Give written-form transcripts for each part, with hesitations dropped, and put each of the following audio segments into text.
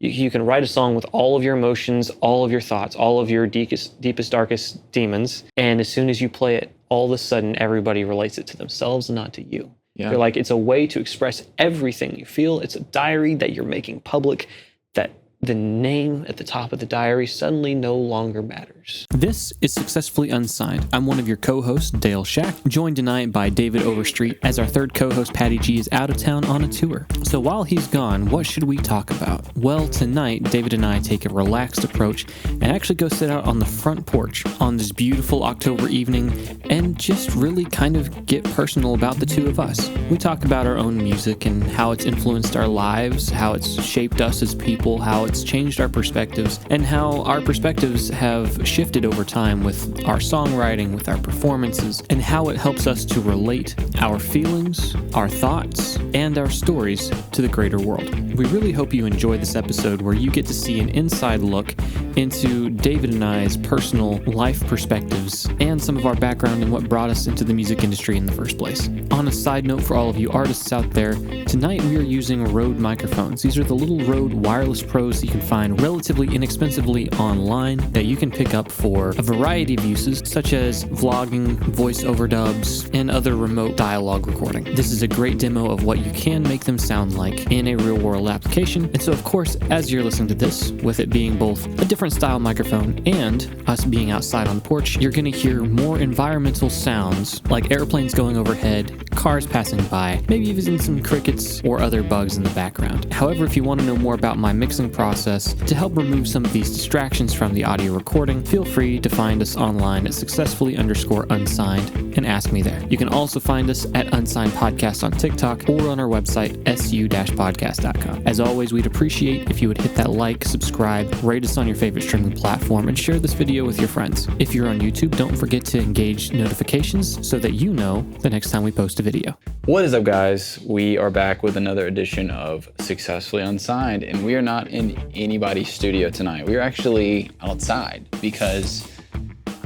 You can write a song with all of your emotions, all of your thoughts, all of your deepest, darkest demons. And as soon as you play it, all of a sudden, everybody relates it to themselves and not to you. Yeah. You're like, it's a way to express everything you feel. It's a diary that you're making public, that the name at the top of the diary suddenly no longer matters. This is Successfully Unsigned. I'm one of your co-hosts, Dale Shack, joined tonight by David Overstreet, as our third co-host, Patty G, is out of town on a tour. So while he's gone, what should we talk about? Well, tonight, David and I take a relaxed approach and actually go sit out on the front porch on this beautiful October evening and just really kind of get personal about the two of us. We talk about our own music and how it's influenced our lives, how it's shaped us as people, how it's changed our perspectives, and how our perspectives have shifted over time with our songwriting, with our performances, and how it helps us to relate our feelings, our thoughts, and our stories to the greater world. We really hope you enjoy this episode where you get to see an inside look into David and I's personal life perspectives and some of our background and what brought us into the music industry in the first place. On a side note for all of you artists out there, tonight we are using Rode microphones. These are the little Rode Wireless Pros you can find relatively inexpensively online that you can pick up for a variety of uses, such as vlogging, voice overdubs, and other remote dialogue recording. This is a great demo of what you can make them sound like in a real-world application. And so, of course, as you're listening to this, with it being both a different style microphone and us being outside on the porch, you're going to hear more environmental sounds like airplanes going overhead, cars passing by, maybe even some crickets or other bugs in the background. However, if you want to know more about my mixing process to help remove some of these distractions from the audio recording, feel free to find us online at successfully_unsigned and ask me there. You can also find us at Unsigned Podcast on TikTok or on our website, su-podcast.com. As always, we'd appreciate if you would hit that like, subscribe, rate us on your favorite streaming platform, and share this video with your friends. If you're on YouTube, don't forget to engage notifications so that you know the next time we post a video. What is up, guys? We are back with another edition of Successfully Unsigned, and we are not in anybody's studio tonight. We are actually outside because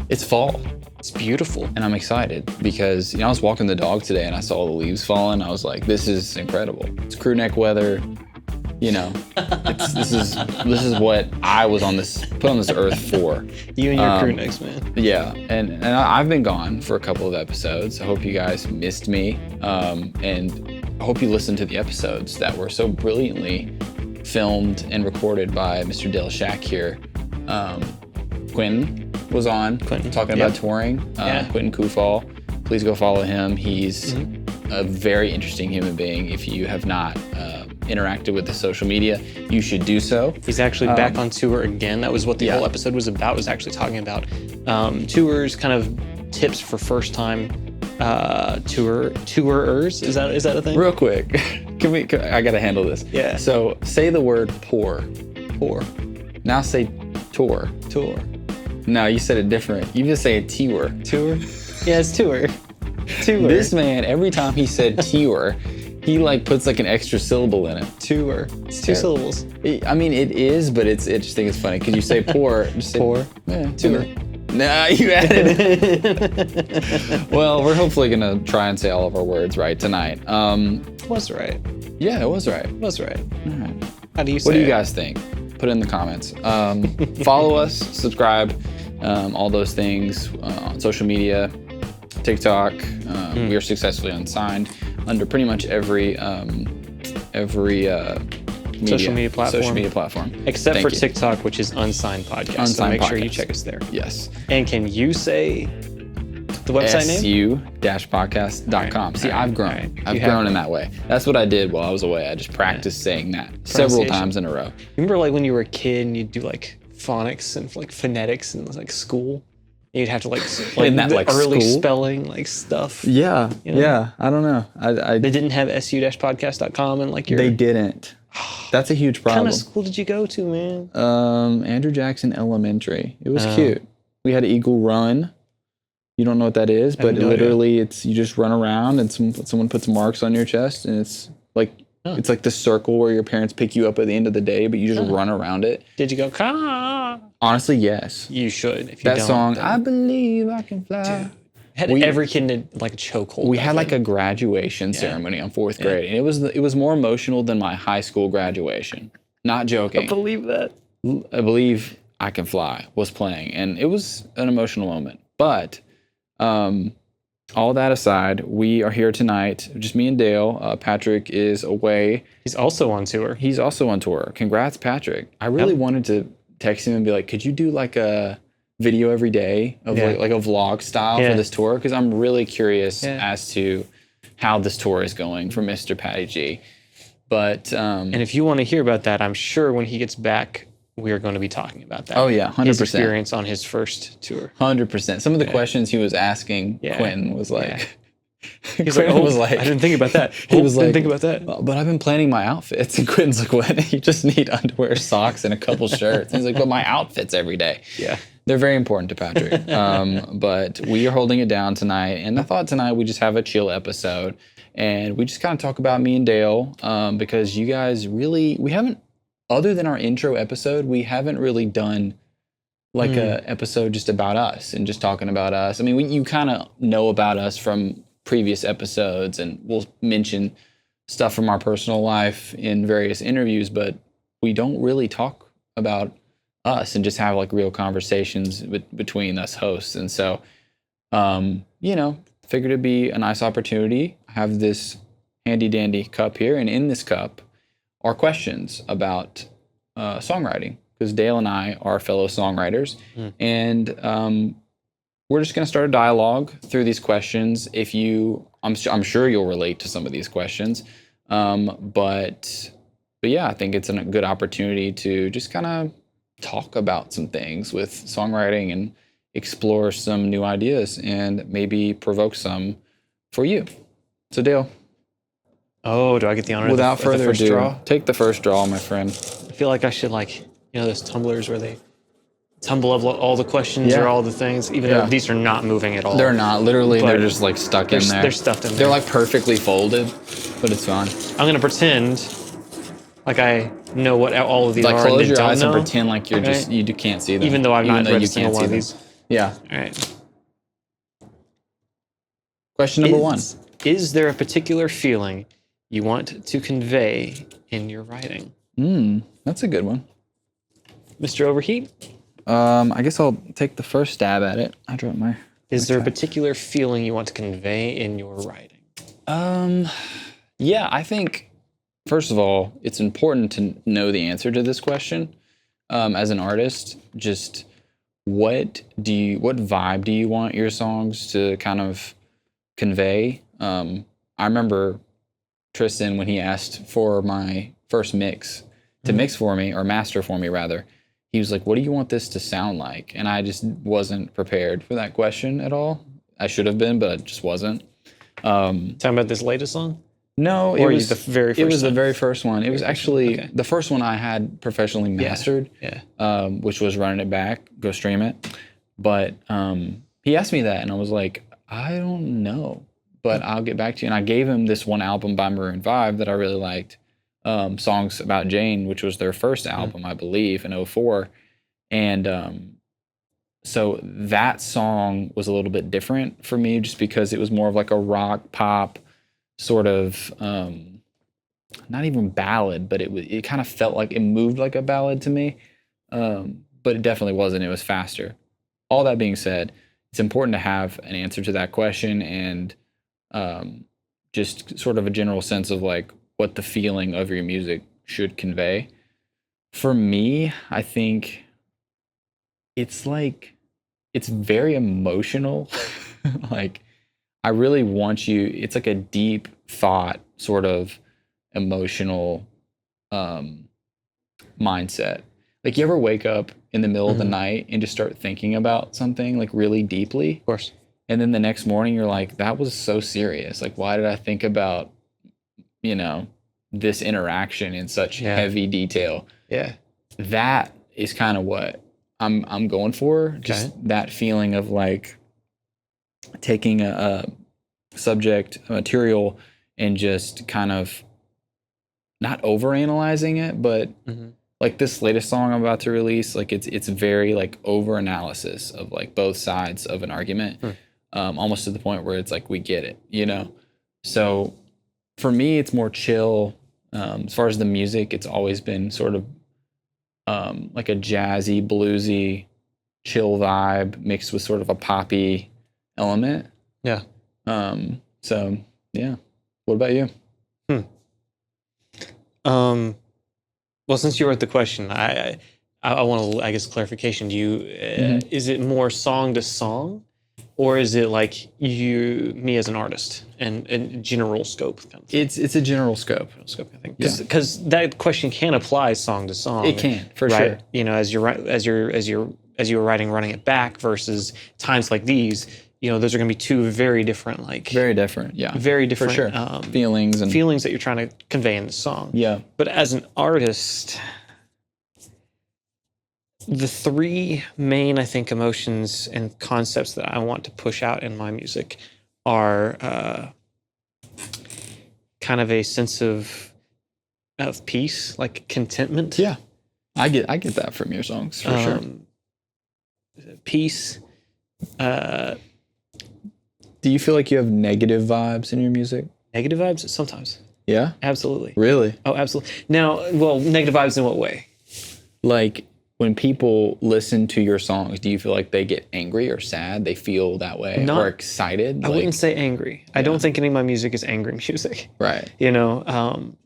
it's fall. It's beautiful. And I'm excited because, I was walking the dog today and I saw the leaves falling. I was like, this is incredible. It's crew neck weather. This is what I was put on this earth for. You and your crew necks, man. Yeah, and I've been gone for a couple of episodes. I hope you guys missed me, and I hope you listened to the episodes that were so brilliantly filmed and recorded by Mr. Dale Shack here. Quentin was on, talking about touring. Quentin Kufal, please go follow him. He's a very interesting human being. If you have not interacted with the social media, you should do so. He's actually back on tour again. That was what the whole episode was about, was actually talking about tours, kind of tips for first time tourers. Is that a thing? Real quick, I gotta handle this. Yeah. So say the word pour. Now say tour. No, you said it different. You just say a tour. Yeah, it's tour. This man, every time he said tour, he puts an extra syllable in it. Tour. It's two syllables. I mean, it is, but I just think it's funny because you say pour. Just say pour. Yeah, tour. Nah, you added it. Well, we're hopefully gonna try and say all of our words right tonight. Was right. Yeah, it was right. Was right. All right. How do you say What do you guys think? Put it in the comments. Follow us, subscribe, all those things on social media, TikTok. We are Successfully Unsigned under pretty much every social media platform. Except for TikTok, which is Unsigned Podcast. So make sure you check us there. Yes. And can you say the website name? su-podcast.com. See, I've grown. Right. I've grown in that way. That's what I did while I was away. I just practiced saying that several times in a row. Remember when you were a kid and you'd do phonics and phonetics in school? You'd have to in that early school? spelling stuff. Yeah. Yeah. I don't know. They didn't have su-podcast.com and your. They didn't. That's a huge problem. What kind of school did you go to, man? Andrew Jackson Elementary. It was cute. We had Eagle Run. You don't know what that is, but literally it's you just run around and someone puts marks on your chest and it's it's like the circle where your parents pick you up at the end of the day, but you just run around it. Did you go, Ka? Honestly, yes. You should. If you that don't, song, then. I believe I can fly. Dude. Every kid in a chokehold. We had a graduation ceremony on 4th grade, and it was more emotional than my high school graduation. Not joking. I believe that. I believe I Can Fly was playing, and it was an emotional moment. But all that aside, we are here tonight, just me and Dale. Patrick is away. He's also on tour. Congrats, Patrick. I really wanted to text him and be like, could you do like a video every day of like a vlog style for this tour? Because I'm really curious as to how this tour is going for Mr. Patty G. But and if you want to hear about that, I'm sure when he gets back, we are going to be talking about that. Oh yeah, 100%. His experience on his first tour. 100%. Some of the questions he was asking Quentin was like, he's like, I didn't think about that. He was like, didn't think about that. But I've been planning my outfits. And Quentin's like, what? You just need underwear, socks, and a couple shirts. And he's like, but my outfits every day. Yeah. They're very important to Patrick. But we are holding it down tonight. And I thought tonight we just have a chill episode. And we just kind of talk about me and Dale because you guys we haven't, other than our intro episode, we haven't really done like a episode just about us and just talking about us. I mean, you kind of know about us from previous episodes, and we'll mention stuff from our personal life in various interviews, but we don't really talk about us and just have like real conversations between us hosts. And so, figured it'd be a nice opportunity. I have this handy dandy cup here, and in this cup are questions about songwriting, because Dale and I are fellow songwriters, and we're just going to start a dialogue through these questions. I'm sure you'll relate to some of these questions, but yeah, I think it's a good opportunity to just kind of talk about some things with songwriting and explore some new ideas and maybe provoke some for you. So Dale. Oh, do I get the honor? Without further first ado, draw? take the first draw, my friend. I feel like I should those tumblers where they tumble up all the questions or all the things, even though these are not moving at all. They're not. Literally, they're just like stuck in there. They're stuffed in there. They're like perfectly folded, but it's fine. I'm going to pretend like I know what all of these like are. Close and your don't eyes know. and pretend like you're you can't see them. Even though I've not read a single one of these. Yeah. All right. Question number one. Is there a particular feeling you want to convey in your writing? That's a good one. Mr. Overheat? I guess I'll take the first stab at it. I dropped my... Is there a particular feeling you want to convey in your writing? Yeah, I think, first of all, it's important to know the answer to this question. As an artist, just what vibe do you want your songs to kind of convey? I remember Tristan, when he asked for my first mix to mix for me, or master for me rather, he was like, what do you want this to sound like? And I just wasn't prepared for that question at all. I should have been, but I just wasn't. Talking about this latest song? No, it was the very first. It was the very first one. It was actually the first one I had professionally mastered, which was Running It Back, go stream it. But he asked me that, and I was like, I don't know, but I'll get back to you. And I gave him this one album by Maroon 5 that I really liked, Songs About Jane, which was their first album, I believe, in 2004. And so that song was a little bit different for me, just because it was more of like a rock pop sort of, not even ballad, but it kind of felt like it moved like a ballad to me. But it definitely wasn't. It was faster. All that being said, it's important to have an answer to that question, and just sort of a general sense of like what the feeling of your music should convey. For me, I think it's very emotional. Like, I really want it's like a deep thought, sort of emotional mindset. Like, you ever wake up in the middle of the night and just start thinking about something like really deeply? Of course. And then the next morning you're like, that was so serious. Like, why did I think about, this interaction in such heavy detail? Yeah. That is kind of what I'm going for. Just that feeling of like taking a subject, a material, and just kind of not overanalyzing it, but like this latest song I'm about to release, like it's very like over analysis of like both sides of an argument, almost to the point where it's like we get it, So for me, it's more chill, As far as the music, it's always been sort of like a jazzy, bluesy, chill vibe mixed with sort of a poppy element. Yeah. So yeah. What about you? Well, since you wrote the question, I want to, I guess, clarification. Do you is it more song to song, or is it like me as an artist and general scope kind of thing? It's a general scope. Scope, I think, because that question can apply song to song. It can, for right? sure. You know, as you were writing, running it back versus times like these. You know, those are going to be two very different, very different, yeah, very different for sure. Feelings that you're trying to convey in the song. Yeah. But as an artist, the three main, I think, emotions and concepts that I want to push out in my music are kind of a sense of peace, like contentment. Yeah, I get that from your songs for sure. Peace. Do you feel like you have negative vibes in your music? Negative vibes? Sometimes. Yeah? Absolutely. Really? Oh, absolutely. Now, well, negative vibes in what way? Like, when people listen to your songs, do you feel like they get angry or sad? They feel that way? Or excited? I wouldn't say angry. I don't think any of my music is angry music. Right. You know,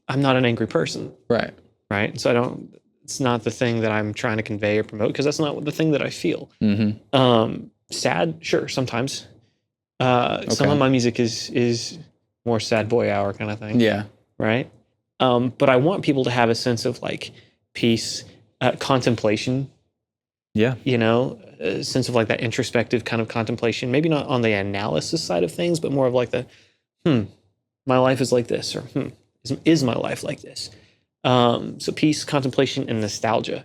I'm not an angry person. Right. Right? So it's not the thing that I'm trying to convey or promote, because that's not the thing that I feel. Mm-hmm. Sad? Sure, sometimes. Some of my music is more sad boy hour kind of thing. Yeah. Right? But I want people to have a sense of like peace, contemplation. Yeah. You know, a sense of like that introspective kind of contemplation. Maybe not on the analysis side of things, but more of like the, my life is like this, or is my life like this? So peace, contemplation, and nostalgia.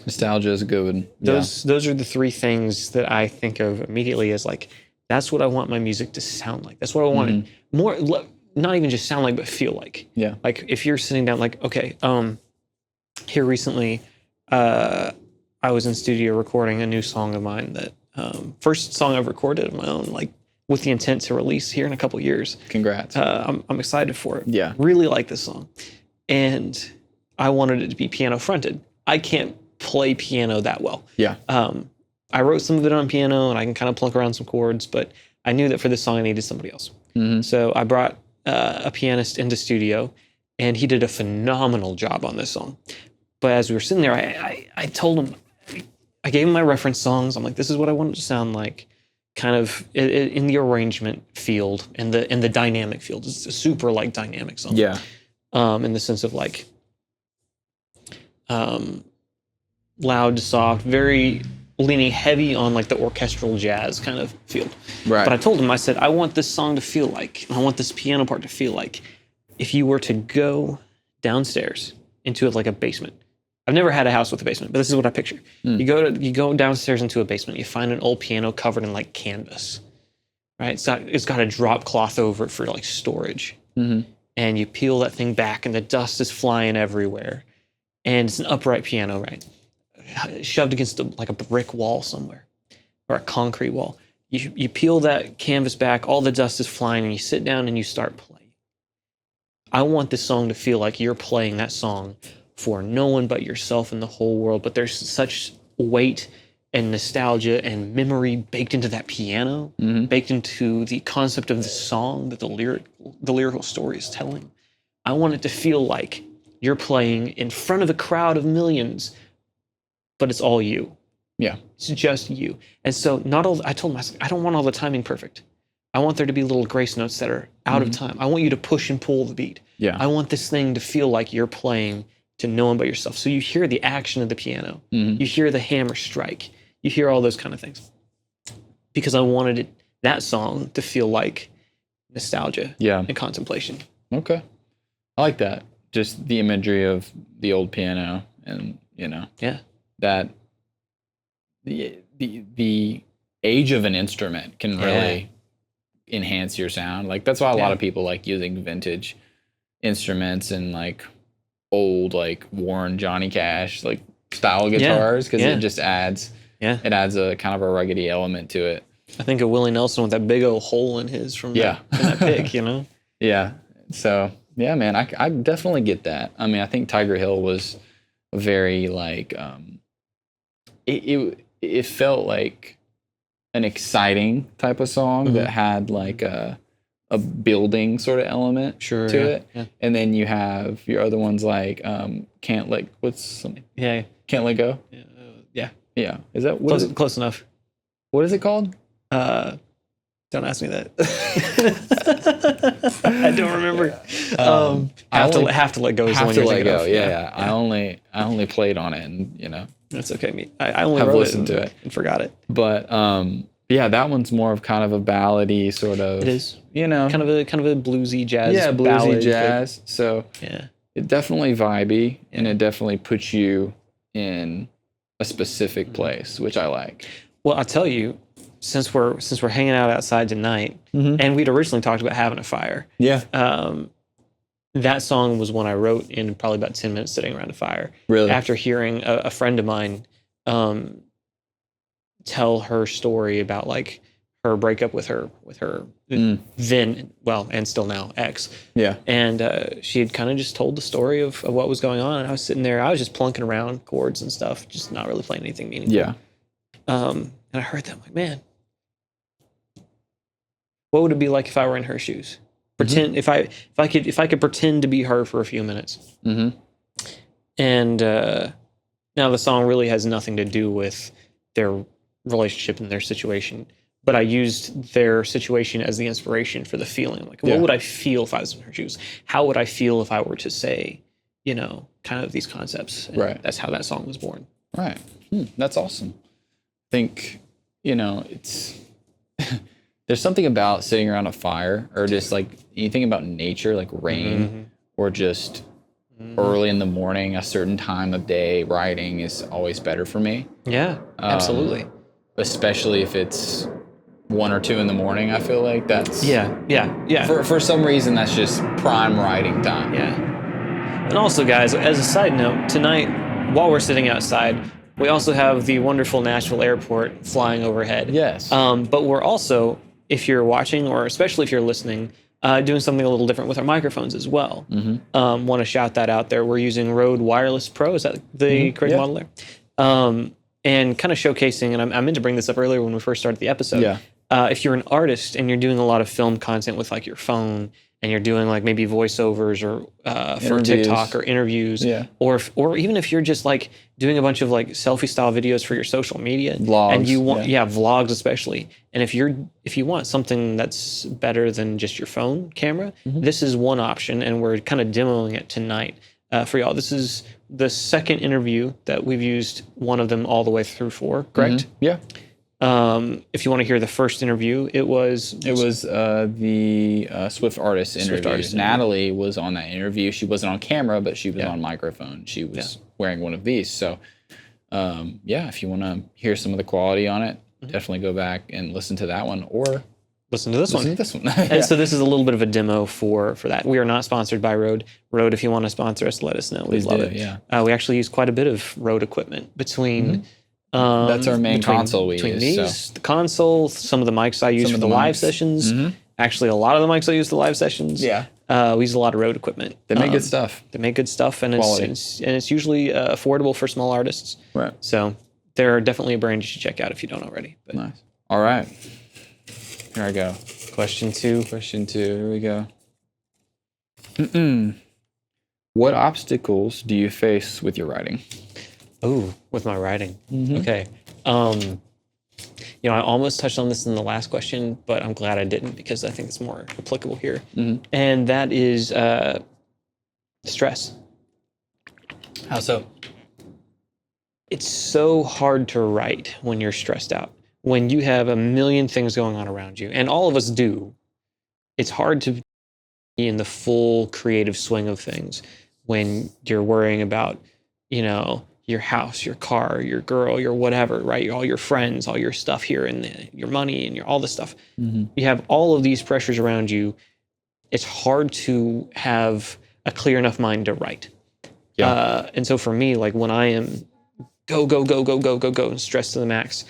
Nostalgia is a good one. Those are the three things that I think of immediately as like, that's what I want my music to sound like. That's what I want more, not even just sound like, but feel like. Yeah. Like if you're sitting down, like, okay, here recently, I was in studio recording a new song of mine that, first song I've recorded of my own, like with the intent to release here in a couple years. Congrats. I'm excited for it. Yeah. Really like this song. And I wanted it to be piano fronted. I can't play piano that well. Yeah. I wrote some of it on piano and I can kind of plunk around some chords, but I knew that for this song I needed somebody else. Mm-hmm. So I brought a pianist into studio, and he did a phenomenal job on this song. But as we were sitting there, I told him, I gave him my reference songs. I'm like, this is what I want it to sound like, kind of in the arrangement field and the dynamic field. It's a super like dynamic song. Yeah. In the sense of like loud to soft, very leaning heavy on like the orchestral jazz kind of field. Right. But I told him, I said, I want this song to feel like, I want this piano part to feel like, if you were to go downstairs into like a basement. I've never had a house with a basement, but this is what I picture. You go downstairs into a basement, you find an old piano covered in like canvas, right? It's got a drop cloth over it for like storage. Mm-hmm. And you peel that thing back and the dust is flying everywhere. And it's an upright piano, right? Shoved against like a brick wall somewhere or a concrete wall. You peel that canvas back, all the dust is flying, and you sit down and you start playing. I want this song to feel like you're playing that song for no one but yourself in the whole world, but there's such weight and nostalgia and memory baked into that piano, baked into the concept of the song that the lyrical story is telling. I want it to feel like you're playing in front of a crowd of millions, but it's all you. Yeah. It's just you. And so I told him, I don't want all the timing perfect. I want there to be little grace notes that are out of time. I want you to push and pull the beat. Yeah. I want this thing to feel like you're playing to no one but yourself. So you hear the action of the piano. You hear the hammer strike. You hear all those kind of things. Because I wanted that song to feel like nostalgia and contemplation. Okay. I like that. Just the imagery of the old piano and, that the age of an instrument can really enhance your sound. Like that's why a lot of people like using vintage instruments and like old like worn Johnny Cash like style guitars, because it just adds it adds a kind of a ruggedy element to it. I think of Willie Nelson with that big old hole in his from that pick, Yeah. So Yeah, man, I definitely get that. I mean, I think Tiger Hill was very like it felt like an exciting type of song that had like a building sort of element to it. Yeah. And then you have your other ones like Can't Let Can't Let Go. Yeah. Is that close enough? What is it called? Don't ask me that. I don't remember. Have to let go is the one you're thinking of. Yeah. I only played on it, and that's okay. I only have listened to it and forgot it. But yeah, that one's more of kind of a ballady sort of. It is. kind of a bluesy jazz. Yeah, bluesy ballad, jazz. So yeah, it definitely vibey, and it definitely puts you in a specific place, which I like. Well, I'll tell you. Since we're hanging out outside tonight, and we'd originally talked about having a fire. Yeah. That song was one I wrote in probably about 10 minutes sitting around a fire. Really? After hearing a friend of mine tell her story about like her breakup with her then, well, and still now ex. Yeah. And she had kind of just told the story of what was going on, and I was sitting there, I was just plunking around chords and stuff, just not really playing anything meaningful. Yeah. And I heard that, I'm like, man, what would it be like if I were in her shoes? Pretend if I could pretend to be her for a few minutes. And now the song really has nothing to do with their relationship and their situation, but I used their situation as the inspiration for the feeling. Like, what would I feel if I was in her shoes? How would I feel if I were to say, kind of these concepts? And right. That's how that song was born. Right. That's awesome. I think, it's there's something about sitting around a fire, or just like you think about nature, like rain, or just early in the morning, a certain time of day, writing is always better for me. Yeah, absolutely. Especially if it's 1 or 2 in the morning, I feel like that's yeah. For some reason, that's just prime writing time. Yeah. And also, guys, as a side note, tonight while we're sitting outside, we also have the wonderful Nashville airport flying overhead. Yes. But we're also, if you're watching, or especially if you're listening, doing something a little different with our microphones as well. Want to shout that out there. We're using Rode Wireless Pro. Is that the correct model there? And kind of showcasing, and I meant to bring this up earlier when we first started the episode. Yeah. If you're an artist and you're doing a lot of film content with like your phone, and you're doing like maybe voiceovers or for TikTok or interviews, or even if you're just like doing a bunch of like selfie style videos for your social media, vlogs, and you want vlogs especially, and if you want something that's better than just your phone camera, this is one option, and we're kind of demoing it tonight for y'all. This is the second interview that we've used one of them all the way through for, correct? Yeah. If you want to hear the first interview, it was the Swift Artist interview. Natalie was on that interview. She wasn't on camera, but she was on microphone. She was wearing one of these. So, if you want to hear some of the quality on it, definitely go back and listen to that one, or listen to this one. Yeah. And so this is a little bit of a demo for that. We are not sponsored by Rode. Rode, if you want to sponsor us, let us know. We'd love it. Yeah. We actually use quite a bit of Rode equipment between. That's our main console we use. The console, some of the mics I use for the live sessions. Actually, a lot of the mics I use for the live sessions. Yeah. We use a lot of Rode equipment. They make good stuff. They make good stuff, and it's usually affordable for small artists. Right. So they're definitely a brand you should check out if you don't already. But. Nice. All right. Here I go. Question two. Here we go. What obstacles do you face with your writing? Oh, with my writing. Okay. I almost touched on this in the last question, but I'm glad I didn't, because I think it's more applicable here. And that is stress. How so? It's so hard to write when you're stressed out. When you have a million things going on around you, and all of us do, it's hard to be in the full creative swing of things when you're worrying about, your house, your car, your girl, your whatever, right? All your friends, all your stuff here, and your money, and all this stuff. You have all of these pressures around you. It's hard to have a clear enough mind to write. And so for me, like when I am go, and stressed to the max,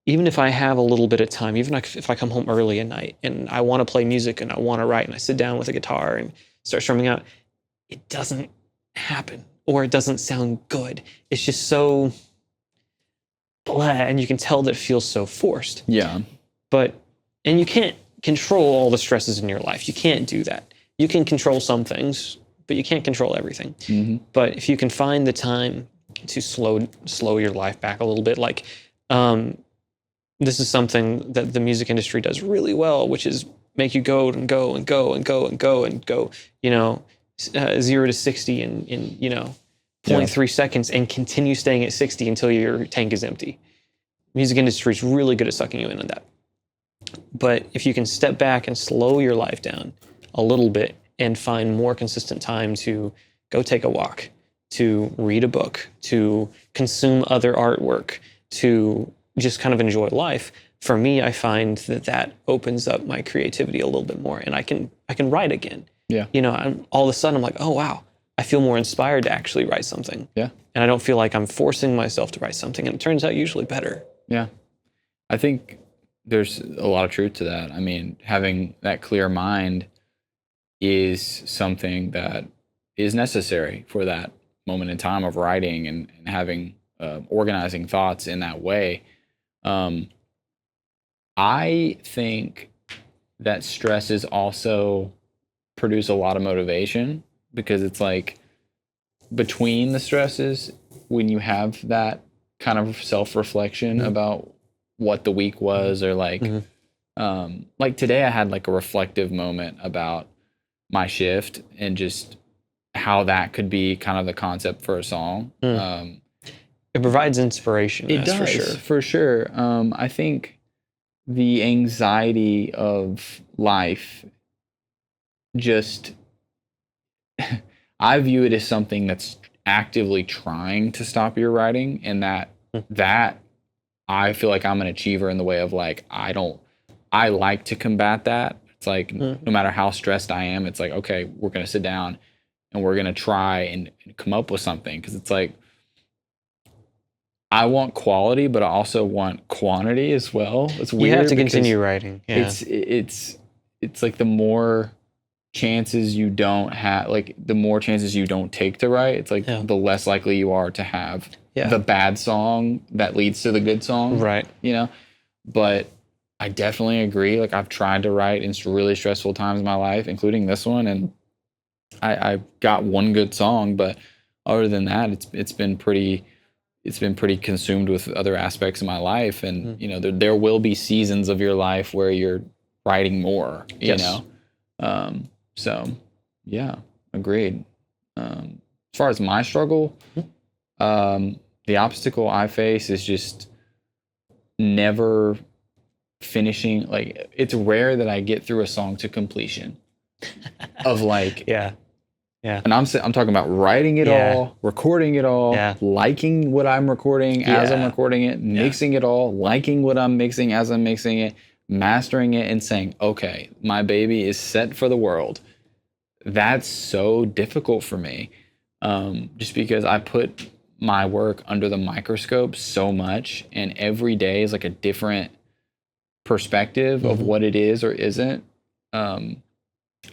even if I have a little bit of time, even if I come home early at night and I want to play music and I want to write, and I sit down with a guitar and start strumming out, it doesn't happen or it doesn't sound good. It's just so blah, and you can tell that it feels so forced. Yeah. And you can't control all the stresses in your life. You can't do that. You can control some things, but you can't control everything. Mm-hmm. But if you can find the time to slow your life back a little bit, like this is something that the music industry does really well, which is make you go and go and go and go and go and go, 0 to 60 in 0.3 seconds, and continue staying at 60 until your tank is empty. Music industry is really good at sucking you in on that. But if you can step back and slow your life down a little bit and find more consistent time to go take a walk, to read a book, to consume other artwork, to just kind of enjoy life, for me, I find that opens up my creativity a little bit more, and I can write again. Yeah. All of a sudden I'm like, oh wow, I feel more inspired to actually write something. Yeah. And I don't feel like I'm forcing myself to write something, and it turns out usually better. Yeah. I think there's a lot of truth to that. I mean, having that clear mind is something that is necessary for that moment in time of writing and having organizing thoughts in that way. I think that stresses also produce a lot of motivation, because it's like between the stresses, when you have that kind of self-reflection about what the week was, or like today I had like a reflective moment about my shift and just how that could be kind of the concept for a song. It provides inspiration. It does, for sure. I think the anxiety of life just, I view it as something that's actively trying to stop your writing, and that I feel like I'm an achiever in the way of like, I like to combat that. It's like, no matter how stressed I am, it's like, okay, we're going to sit down and we're going to try and come up with something. Cause it's like, I want quality, but I also want quantity as well. It's weird. You have to continue writing. Yeah. It's like the more chances you don't have, like the more chances you don't take to write, it's like the less likely you are to have the bad song that leads to the good song. Right. But I definitely agree. Like, I've tried to write in really stressful times in my life, including this one, and I got one good song, but other than that, it's been pretty consumed with other aspects of my life. And there will be seasons of your life where you're writing more, you know. So yeah, agreed. As far as my struggle, the obstacle I face is just never finishing. Like, it's rare that I get through a song to completion of like, yeah. And I'm talking about writing it all, recording it all, liking what I'm recording as I'm recording it, mixing it all, liking what I'm mixing as I'm mixing it, mastering it, and saying, okay, my baby is set for the world. That's so difficult for me, just because I put my work under the microscope so much, and every day is like a different perspective of what it is or isn't.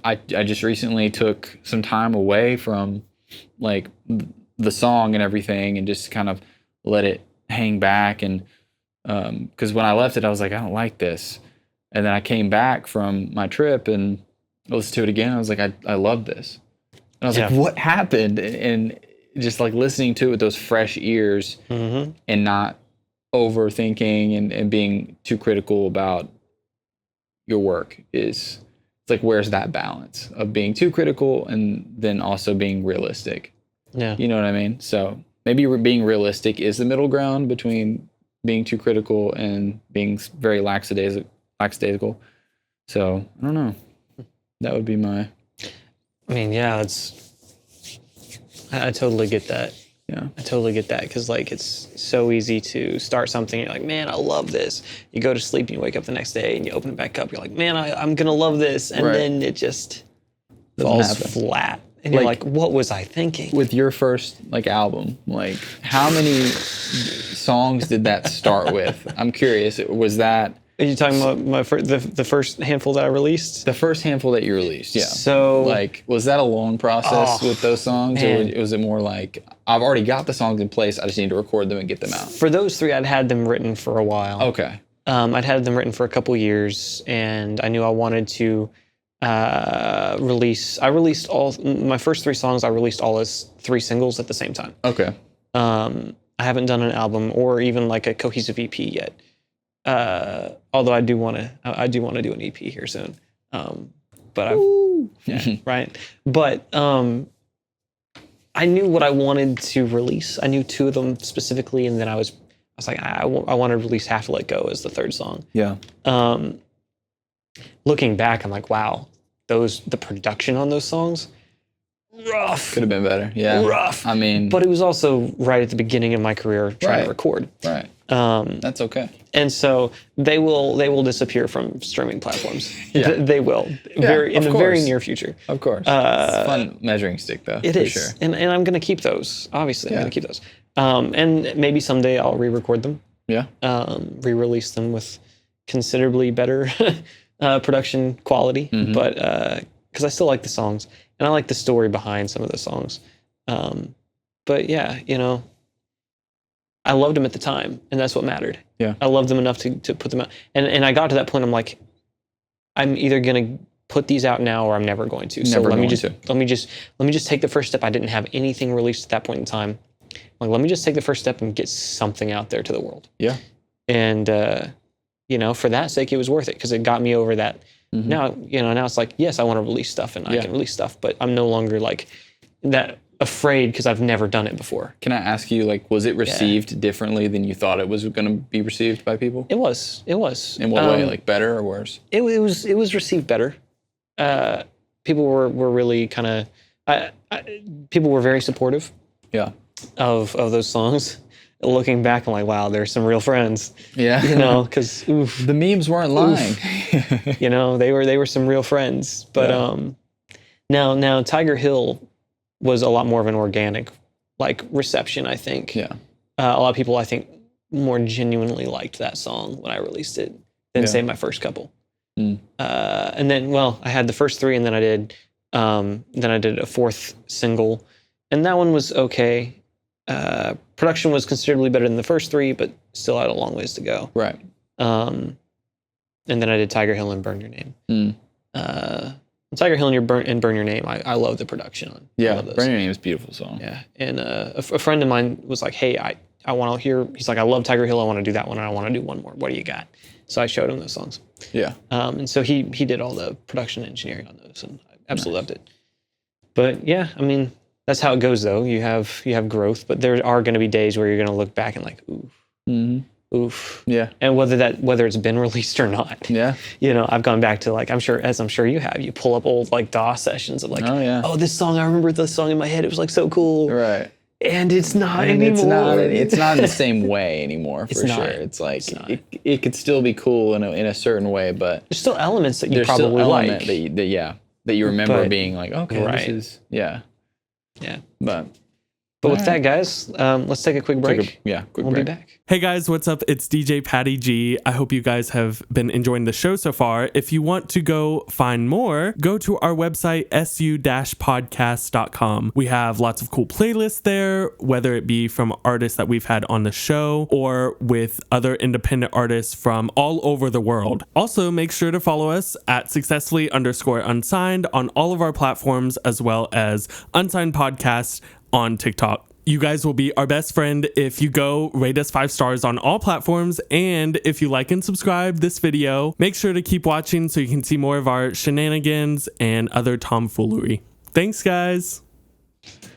I just recently took some time away from like the song and everything, and just kind of let it hang back. And because when I left it, I was like, I don't like this. And then I came back from my trip and listened to it again. I was like, I love this. And I was like, what happened? And just like listening to it with those fresh ears and not overthinking and being too critical about your work is... It's like, where's that balance of being too critical and then also being realistic? Yeah. You know what I mean? So maybe being realistic is the middle ground between being too critical and being very lackadaisical. So I don't know. That would be my... I mean, yeah, I totally get that. Yeah. I totally get that, because like it's so easy to start something. You're like, man, I love this. You go to sleep and you wake up the next day and you open it back up. You're like, man, I'm going to love this. And then it just falls flat. And you're like, what was I thinking? With your first like album, like how many songs did that start with? I'm curious. Was that Are you talking about the first handful that I released? The first handful that you released, yeah. So, like, was that a long process with those songs, man. or was it more like I've already got the songs in place, I just need to record them and get them out? For those three, I'd had them written for a while. Okay. I'd had them written for a couple years, and I knew I wanted to release. I released all my first three songs. I released all as 3 singles at the same time. Okay. I haven't done an album or even like a cohesive EP yet. Although I do want to do an EP here soon. But right. But I knew what I wanted to release. I knew 2 of them specifically, and then I was like, I want to release Have to Let Go as the third song. Yeah. Looking back, I'm like, wow, the production on those songs, rough. Could have been better. Yeah. Rough. I mean, but it was also right at the beginning of my career trying to record. Right. That's okay. And so they will disappear from streaming platforms. Yeah. They will. In the very near future. Of course. It's a fun measuring stick, though. It is. Sure. And I'm going to keep those. Obviously, I'm going to keep those. And maybe someday I'll re-record them. Yeah. Re-release them with considerably better production quality. Mm-hmm. But because I still like the songs. And I like the story behind some of the songs. But yeah, I loved them at the time, and that's what mattered. Yeah. I loved them enough to put them out. And I got to that point, I'm like, I'm either going to put these out now or I'm never going to. So let me just take the first step. I didn't have anything released at that point in time. Like, let me just take the first step and get something out there to the world. Yeah. And for that sake, it was worth it because it got me over that. Mm-hmm. Now it's like, yes, I want to release stuff and I can release stuff, but I'm no longer like that afraid because I've never done it before. Can I ask you, like, was it received differently than you thought it was going to be received by people? It was. In what way? Like better or worse? It was received better. People were really kind of, people were very supportive. Yeah. Of those songs. Looking back, I'm like, wow, there's some real friends. Yeah. Because the memes weren't lying. They were some real friends. But now Tiger Hill was a lot more of an organic, like, reception, I think. Yeah. A lot of people, I think, more genuinely liked that song when I released it than say my first couple. And then, I had the first 3, and then I did a 4th single, and that one was okay. Production was considerably better than the first 3, but still had a long ways to go. Right. And then I did Tiger Hill and Burn Your Name. Tiger Hill and Burn Your Name, I love the production on. Yeah, Burn Your Name is a beautiful song. Yeah, and a friend of mine was like, hey, I want to hear, he's like, I love Tiger Hill, I want to do that one, and I want to do one more. What do you got? So I showed him those songs. Yeah. And so he did all the production engineering on those, and I absolutely loved it. But yeah, I mean, that's how it goes, though. You have growth, but there are going to be days where you're going to look back and like, oof, oof. Yeah. And whether it's been released or not. Yeah. I've gone back to, like, I'm sure you have. You pull up old, like, DAW sessions of, like, oh, this song, I remember this song in my head. It was like so cool. Right. And it's not anymore. It's not in the same way anymore. For sure. It's like it could still be cool in a certain way, but there's still elements that you probably still like. That you remember being like, okay, right. This is yeah. But with that, guys, let's take a quick break. Quick we'll break. be back. Hey guys, what's up? It's DJ Patty G. I hope you guys have been enjoying the show so far. If you want to go find more, go to our website, su-podcast.com. We have lots of cool playlists there, whether it be from artists that we've had on the show or with other independent artists from all over the world. Also, make sure to follow us at successfully_unsigned on all of our platforms, as well as Unsigned Podcast on TikTok. You guys will be our best friend if you go rate us 5 stars on all platforms. And if you like and subscribe this video, make sure to keep watching so you can see more of our shenanigans and other tomfoolery. Thanks, guys.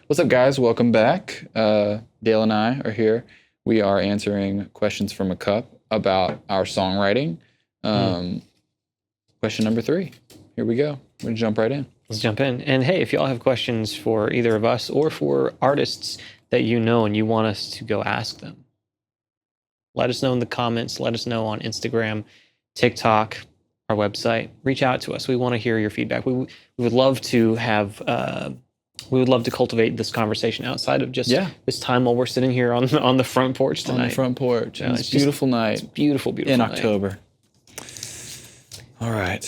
What's up, guys? Welcome back. Dale and I are here. We are answering questions from a cup about our songwriting. Question number 3. Here we go. We're going to jump right in. Let's jump in. And hey, if y'all have questions for either of us or for artists that you know and you want us to go ask them, let us know in the comments. Let us know on Instagram, TikTok, our website. Reach out to us. We want to hear your feedback. We would love to have, we would love to cultivate this conversation outside of just this time while we're sitting here on the front porch tonight. On the front porch. You know, it's a beautiful night. It's beautiful in night. October. All right.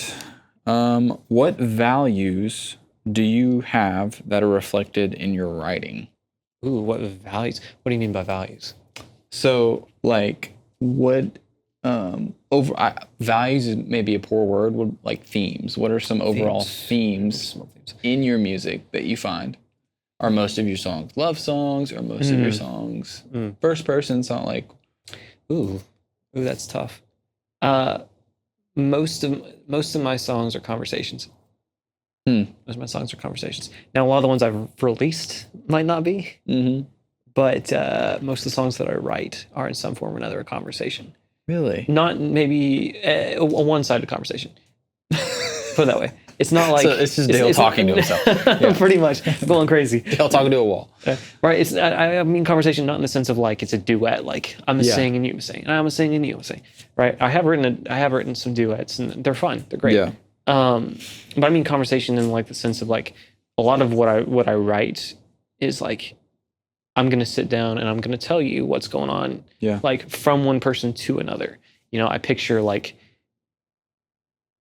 What values do you have that are reflected in your writing? Ooh, what values? What do you mean by values? So, like, what values is maybe a poor word. Like themes. What are some overall themes in your music that you find? Are most of your songs love songs? Or most of your songs first person song? Like, ooh, that's tough. Most of my songs are conversations. Most of my songs are conversations. Now, a lot of the ones I've released might not be, but most of the songs that I write are in some form or another a conversation. Really? Not maybe a one-sided conversation. Put it that way. It's not like so it's just Dale talking to himself. Yeah. Pretty much going crazy. Dale talking to a wall. Right. I mean conversation not in the sense of like it's a duet, like I'm a sing and you a sing, and I'm a sing and you a sing. Right. I have written some duets and they're fun. They're great. Yeah. But I mean conversation in like the sense of like a lot of what I write is like I'm gonna sit down and I'm gonna tell you what's going on. Yeah. Like from one person to another. You know, I picture like,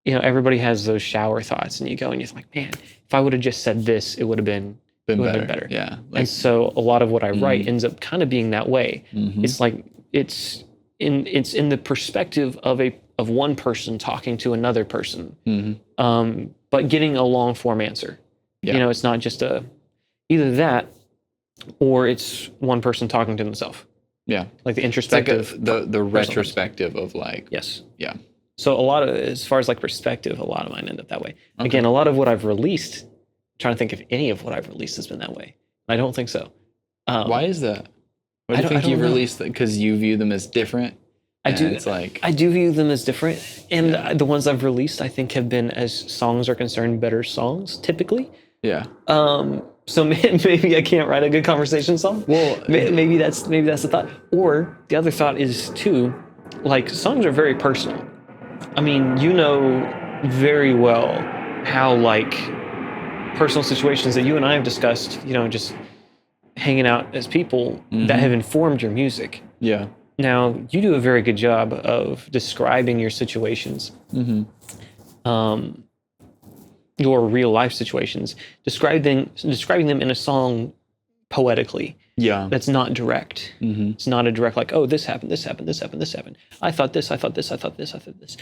you know, everybody has those shower thoughts and you go and you're like, man, if I would have just said this, it would have been better. Yeah. Like, and so a lot of what I write ends up kind of being that way. It's like it's in the perspective of one person talking to another person, but getting a long form answer. Yeah. You know, it's not just either that or it's one person talking to themselves. Yeah, like the introspective, it's like the retrospective of like Yeah. So a lot of, as far as like perspective, a lot of mine end up that way. Okay. Again, a lot of what I've released, I'm trying to think if any of what I've released has been that way. I don't think so. Why is that? Why do you think you've released that? Because you view them as different? I do. It's like I do view them as different. And the ones I've released, I think have been, as songs are concerned, better songs, typically. Yeah. So maybe I can't write a good conversation song. Well, maybe that's the thought. Or the other thought is too, like songs are very personal. I mean, you know very well how like personal situations that you and I have discussed, you know, just hanging out as people that have informed your music. Yeah. Now, you do a very good job of describing your situations, your real life situations, describing them in a song poetically. Yeah. That's not direct. It's not a direct like, oh, this happened, this happened, this happened, this happened. I thought this, I thought this, I thought this, I thought this.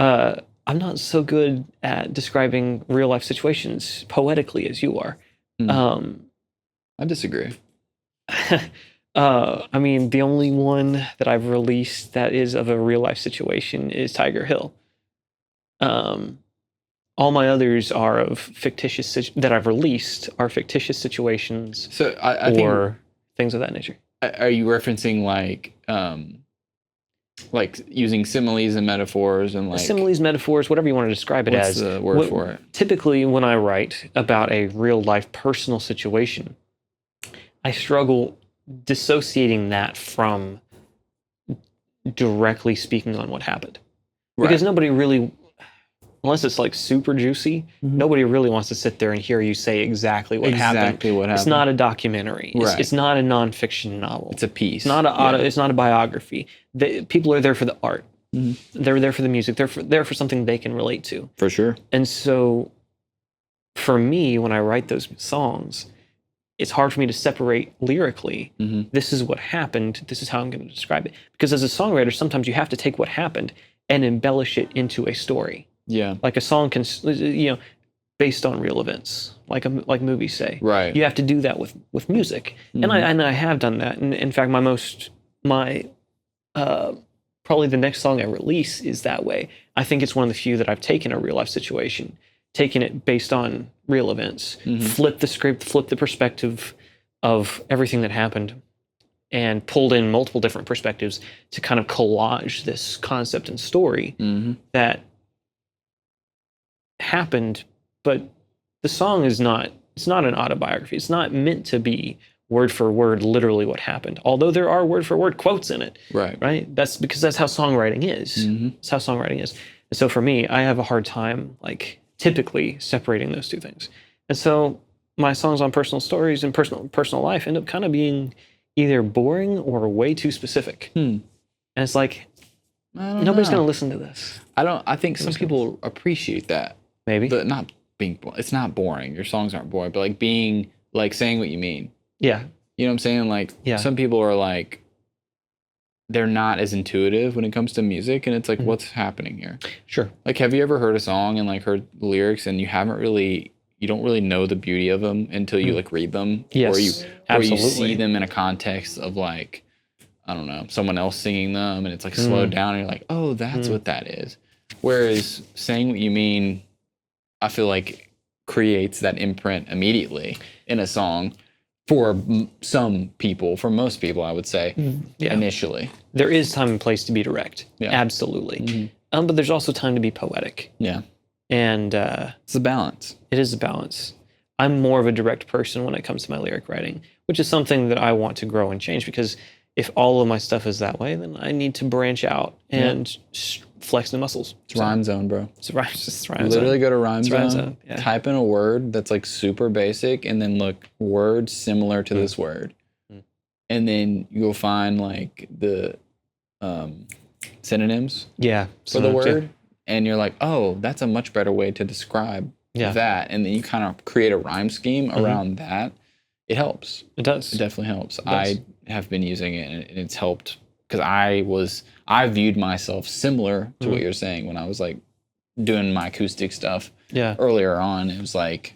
I'm not so good at describing real life situations poetically as you are. I disagree. I mean, the only one that I've released that is of a real life situation is Tiger Hill. All my others are of fictitious that I've released are fictitious situations. So I think things of that nature. Are you referencing like using similes and metaphors and like similes, metaphors, whatever you want to describe it as? What's the word for it? Typically, when I write about a real life personal situation, I struggle dissociating that from directly speaking on what happened, because nobody really, unless it's like super juicy, nobody really wants to sit there and hear you say exactly what happened. It's not a documentary. It's not a nonfiction novel. It's a piece. It's not It's not a biography. People are there for the art. They're there for the music. They're there for something they can relate to. For sure. And so, for me, when I write those songs, it's hard for me to separate lyrically. This is what happened. This is how I'm going to describe it. Because as a songwriter, sometimes you have to take what happened and embellish it into a story. Yeah. Like a song can, you know, based on real events, like movies say. Right. You have to do that with music. And I have done that. And in fact, probably the next song I release is that way. I think it's one of the few that I've taken a real life situation, taken it based on real events, flipped the script, flipped the perspective of everything that happened, and pulled in multiple different perspectives to kind of collage this concept and story that happened. But the song it's not an autobiography. It's not meant to be word for word literally what happened, although there are word for word quotes in it. Right. That's because that's how songwriting is. That's how songwriting is. And so for me, I have a hard time like typically separating those two things. And so my songs on personal stories and personal life end up kind of being either boring or way too specific. And it's like, Nobody's going to listen to this. I think some people appreciate that. Maybe. But not being, it's not boring. Your songs aren't boring, but like being, like saying what you mean. Yeah. You know what I'm saying? Like, some people are like, they're not as intuitive when it comes to music. And it's like, what's happening here? Sure. Like, have you ever heard a song and like heard the lyrics and you don't really know the beauty of them until you like read them? Yes, or you see them in a context of like, I don't know, someone else singing them and it's like slowed down and you're like, oh, that's what that is. Whereas saying what you mean, I feel like creates that imprint immediately in a song for some people, for most people, I would say, initially. There is time and place to be direct. Yeah. Absolutely. But there's also time to be poetic. Yeah. And it's a balance. It is a balance. I'm more of a direct person when it comes to my lyric writing, which is something that I want to grow and change, because if all of my stuff is that way, then I need to branch out and flex the muscles. It's Rhyme Zone, bro. It's rhyme zone. Literally go to Rhyme Rhyme Zone, Zone, yeah. type in a word that's like super basic, and then look words similar to this word. And then you'll find like the synonyms for the word. And you're like, oh, that's a much better way to describe that. And then you kind of create a rhyme scheme around that. It helps. It does. It definitely helps. I have been using it, and it's helped because I viewed myself similar to what you're saying when I was like doing my acoustic stuff earlier on. It was like,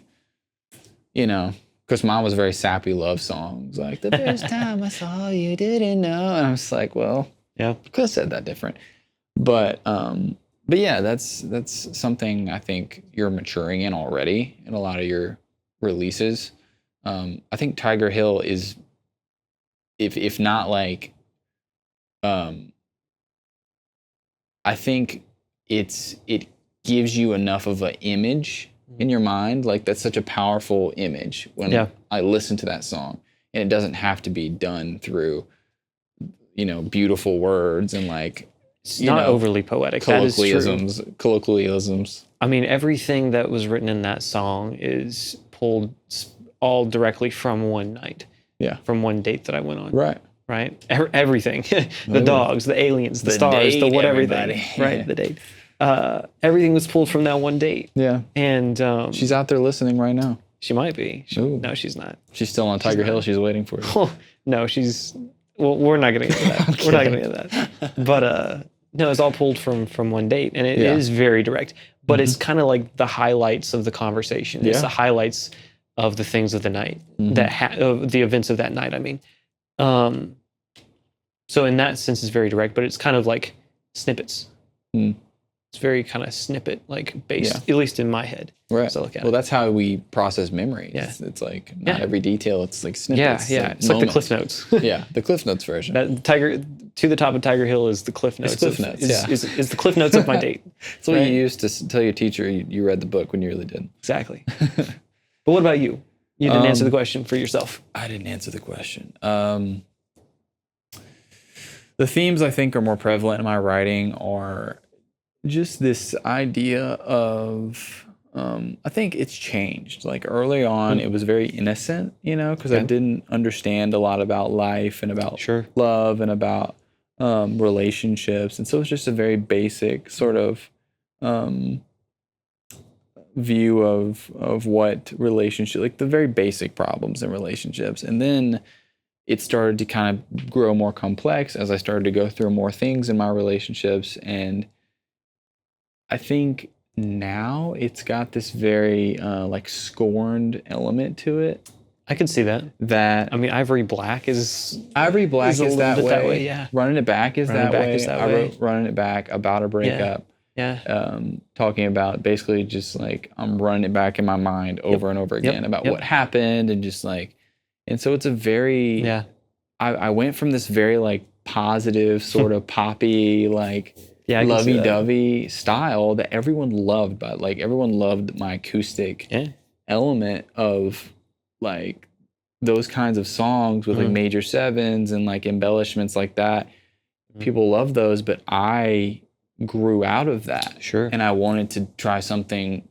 you know, because mine was very sappy love songs, like the first time I saw you didn't know, and I was like, well, I could have said that different, but yeah, that's something I think you're maturing in already in a lot of your releases. I think Tiger Hill is, if not like, I think it gives you enough of an image in your mind. Like that's such a powerful image when I listen to that song, and it doesn't have to be done through, you know, beautiful words and like, it's not overly poetic. Colloquialisms. I mean, everything that was written in that song is pulled all directly from one night. Yeah. From one date that I went on. Right. Everything. The dogs, the aliens, the stars, the whatever thing. Right. The date. Everything was pulled from that one date. Yeah. And she's out there listening right now. She might be. No, she's not. She's still on Tiger Hill. She's waiting for you. No, she's. Well, we're not going to get into that. We're not going to get into that. But no, it's all pulled from one date, and it is very direct. But it's kind of like the highlights of the conversation. It's the highlights of the things of the night, of the events of that night. I mean, so in that sense, it's very direct. But it's kind of like snippets. It's very kind of snippet like based, at least in my head. Right. So look at well, that's how we process memory. It's like not every detail. It's like snippets. It's like the Cliff Notes. The Cliff Notes version. That to the top of Tiger Hill is the Cliff Notes. It's Cliff Notes. Is the Cliff Notes of my date. That's what you used to tell your teacher you read the book when you really did. Exactly. But what about you? You didn't answer the question for yourself. I didn't answer the question. The themes I think are more prevalent in my writing are just this idea of, I think it's changed. Like early on, it was very innocent, you know, because I didn't understand a lot about life and about love and about relationships. And so it's just a very basic sort of view of what relationship, like the very basic problems in relationships. And then it started to kind of grow more complex as I started to go through more things in my relationships. And I think now it's got this very like scorned element to it. I can see that. That I mean, Ivory Black is that way. Yeah. Running It Back is that way. I wrote Running It Back about a breakup. Yeah. Talking about basically just like I'm running it back in my mind over and over again about what happened and just like, and so it's a very I went from this very like positive sort of poppy like lovey-dovey style that everyone loved, but like everyone loved my acoustic element of like those kinds of songs with like major sevens and like embellishments like that. People love those, but I grew out of that. And I wanted to try something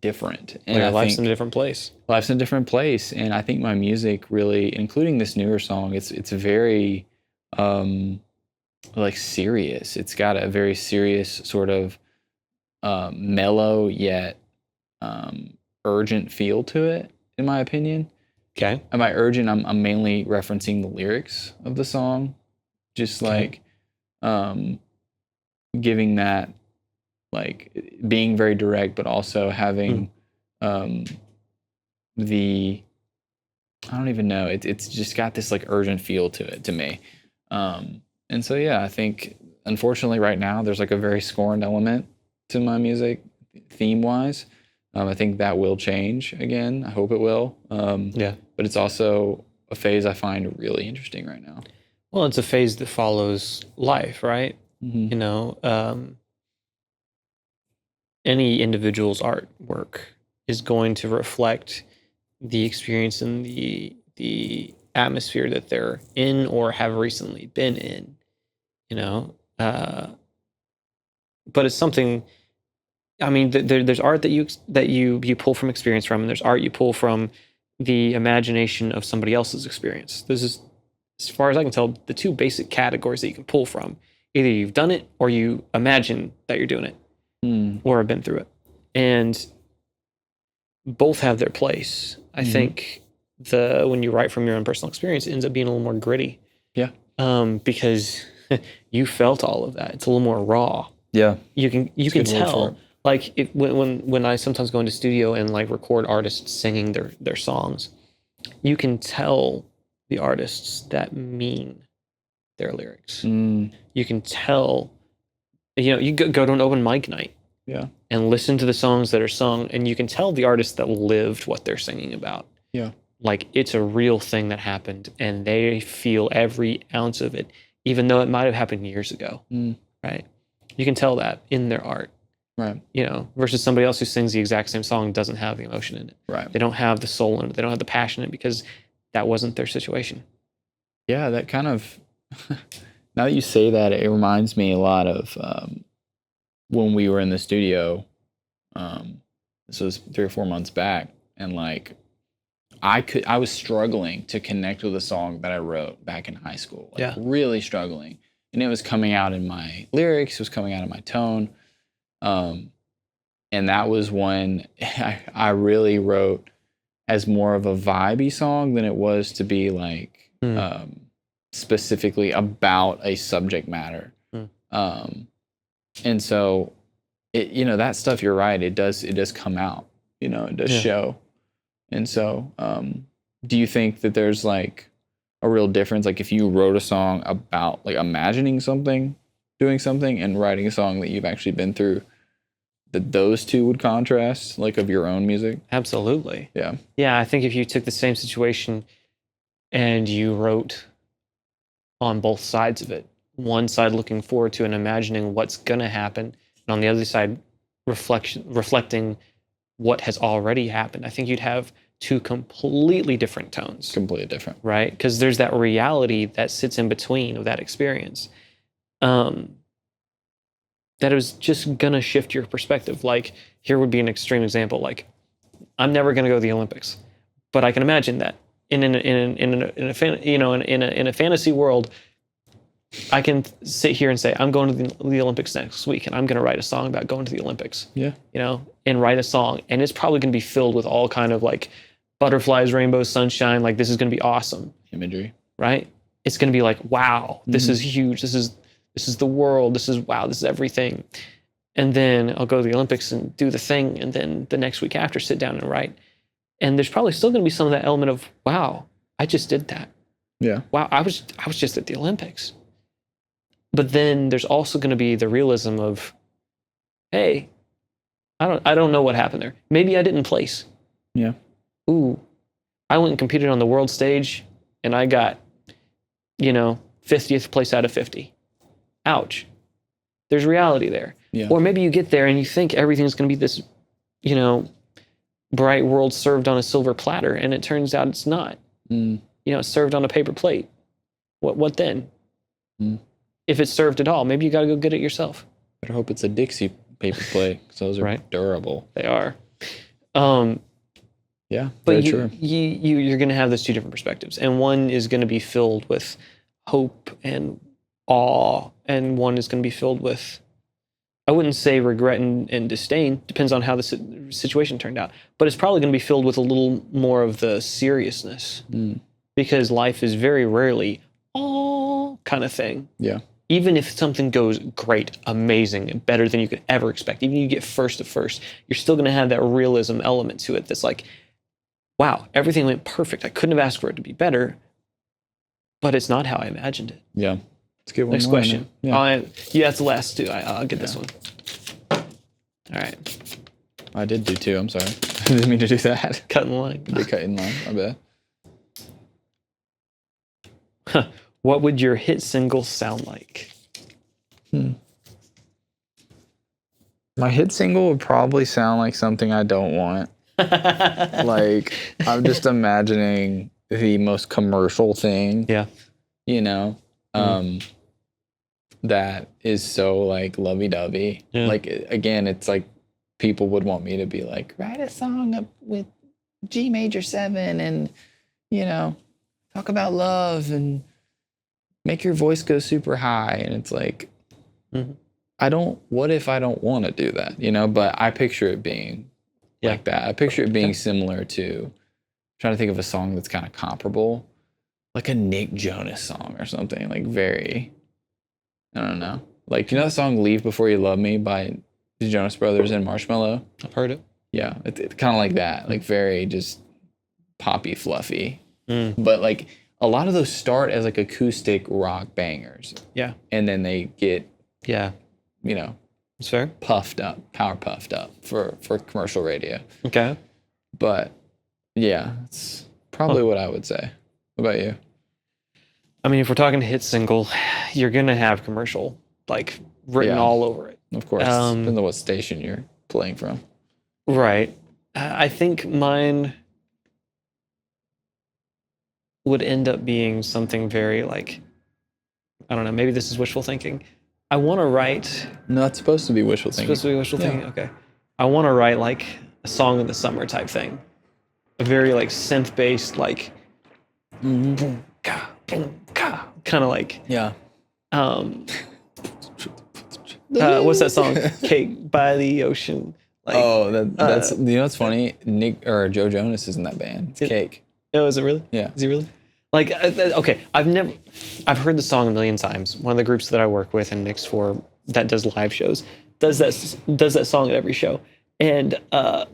different. And life's in a different place. Life's in a different place. And I think my music really, including this newer song, it's very like serious. It's got a very serious sort of mellow yet urgent feel to it, in my opinion. Okay. And by urgent, I'm mainly referencing the lyrics of the song, just like giving that, like being very direct, but also having the, I don't even know, it's just got this like urgent feel to it to me. And so yeah, I think unfortunately right now there's like a very scorned element to my music theme wise. I think that will change again. I hope it will. But it's also a phase I find really interesting right now. Well, it's a phase that follows life, right? Mm-hmm. You know, any individual's artwork is going to reflect the experience and the atmosphere that they're in or have recently been in. You know, but it's something. I mean, there's art that you pull from experience from, and there's art you pull from the imagination of somebody else's experience. This is, as far as I can tell, the two basic categories that you can pull from. Either you've done it or you imagine that you're doing it or have been through it. And both have their place. I think when you write from your own personal experience, it ends up being a little more gritty. Yeah. Because you felt all of that. It's a little more raw. Yeah. You can tell. Like when I sometimes go into studio and like record artists singing their songs, you can tell the artists that mean their lyrics. You can tell, you go to an open mic night and listen to the songs that are sung, and you can tell the artists that lived what they're singing about. Yeah. Like it's a real thing that happened and they feel every ounce of it, even though it might have happened years ago. Right. You can tell that in their art. Right. Versus somebody else who sings the exact same song doesn't have the emotion in it. Right. They don't have the soul in it. They don't have the passion in it because that wasn't their situation. Yeah, that kind of, now that you say that, it reminds me a lot of when we were in the studio. This was 3 or 4 months back, and like I was struggling to connect with a song that I wrote back in high school. Really struggling. And it was coming out in my lyrics, it was coming out in my tone. And that was when I really wrote as more of a vibey song than it was to be like specifically about a subject matter. And so it, that stuff, you're right, it does come out, it does show. And so do you think that there's like a real difference, like if you wrote a song about like imagining something, doing something, and writing a song that you've actually been through, that those two would contrast, like of your own music? Absolutely. Yeah. Yeah, I think if you took the same situation and you wrote on both sides of it, one side looking forward to and imagining what's going to happen, and on the other side reflecting what has already happened, I think you'd have two completely different tones. Completely different. Right? Because there's that reality that sits in between of that experience. That it was just gonna shift your perspective. Like, here would be an extreme example. Like, I'm never gonna go to the Olympics, but I can imagine that in a fantasy world, I can sit here and say, I'm going to the Olympics next week, and I'm gonna write a song about going to the Olympics. Yeah. And write a song, and it's probably gonna be filled with all kind of like butterflies, rainbows, sunshine. Like, this is gonna be awesome. Imagery. Right? It's gonna be like, wow, this is huge. This is the world. This is everything. And then I'll go to the Olympics and do the thing. And then the next week after, sit down and write. And there's probably still going to be some of that element of, wow, I just did that. Yeah. Wow, I was just at the Olympics. But then there's also going to be the realism of, hey, I don't know what happened there. Maybe I didn't place. Yeah. Ooh, I went and competed on the world stage and I got, 50th place out of 50. Ouch. There's reality there. Yeah. Or maybe you get there and you think everything's going to be this, bright world served on a silver platter, and it turns out it's not. It's served on a paper plate. What then? If it's served at all, maybe you got to go get it yourself. Better hope it's a Dixie paper plate, because those are durable. They are. Yeah, but very true. You're going to have those two different perspectives, and one is going to be filled with hope and awe and one is going to be filled with, I wouldn't say regret and disdain, depends on how the situation turned out, but it's probably going to be filled with a little more of the seriousness because life is very rarely all kind of thing. Yeah. Even if something goes great, amazing, better than you could ever expect, even if you get first to first, you're still going to have that realism element to it that's like, wow, everything went perfect. I couldn't have asked for it to be better, but it's not how I imagined it. Yeah. Let's get one Next more. question. Yeah. Yeah, that's the last two. I'll get this one. All right. I did do 2. I'm sorry. I didn't mean to do that. Cut in the line. I did cut in line. My bad. What would your hit single sound like? My hit single would probably sound like something I don't want. Like, I'm just imagining the most commercial thing. Yeah. You know? That is so, like, lovey-dovey. Yeah. Like, again, it's like people would want me to be like, write a song up with G major 7 and, you know, talk about love and make your voice go super high. And it's like, what if I don't want to do that, you know? But I picture it being like that. I picture it being similar to, trying to think of a song that's kind of comparable, like a Nick Jonas song or something, like very, I don't know. Like, you know the song Leave Before You Love Me by the Jonas Brothers and Marshmello? I've heard it. Yeah, it's kind of like that, like very just poppy, fluffy. But like a lot of those start as like acoustic rock bangers. Yeah. And then they get, Yeah. you know, It's fair. puffed up, power puffed up for commercial radio. Okay. But yeah, it's probably what I would say. What about you? I mean, if we're talking hit single, you're going to have commercial, like, written all over it. Of course. Depends on what station you're playing from. Right. I think mine would end up being something very, like, I don't know, maybe this is wishful thinking. I want to write... No, it's supposed to be wishful thinking. Supposed to be wishful thinking? Okay. I want to write, like, a song in the summer type thing. A very, like, synth-based, like... Boom, ka, kind of like... Yeah. What's that song? Cake by the Ocean. Like, that's you know what's funny? Nick or Joe Jonas is in that band. It's Cake. Oh, is it really? Yeah. Is he really? Like, okay, I've heard the song a million times. One of the groups that I work with and mix for that does live shows does that song at every show, and I'm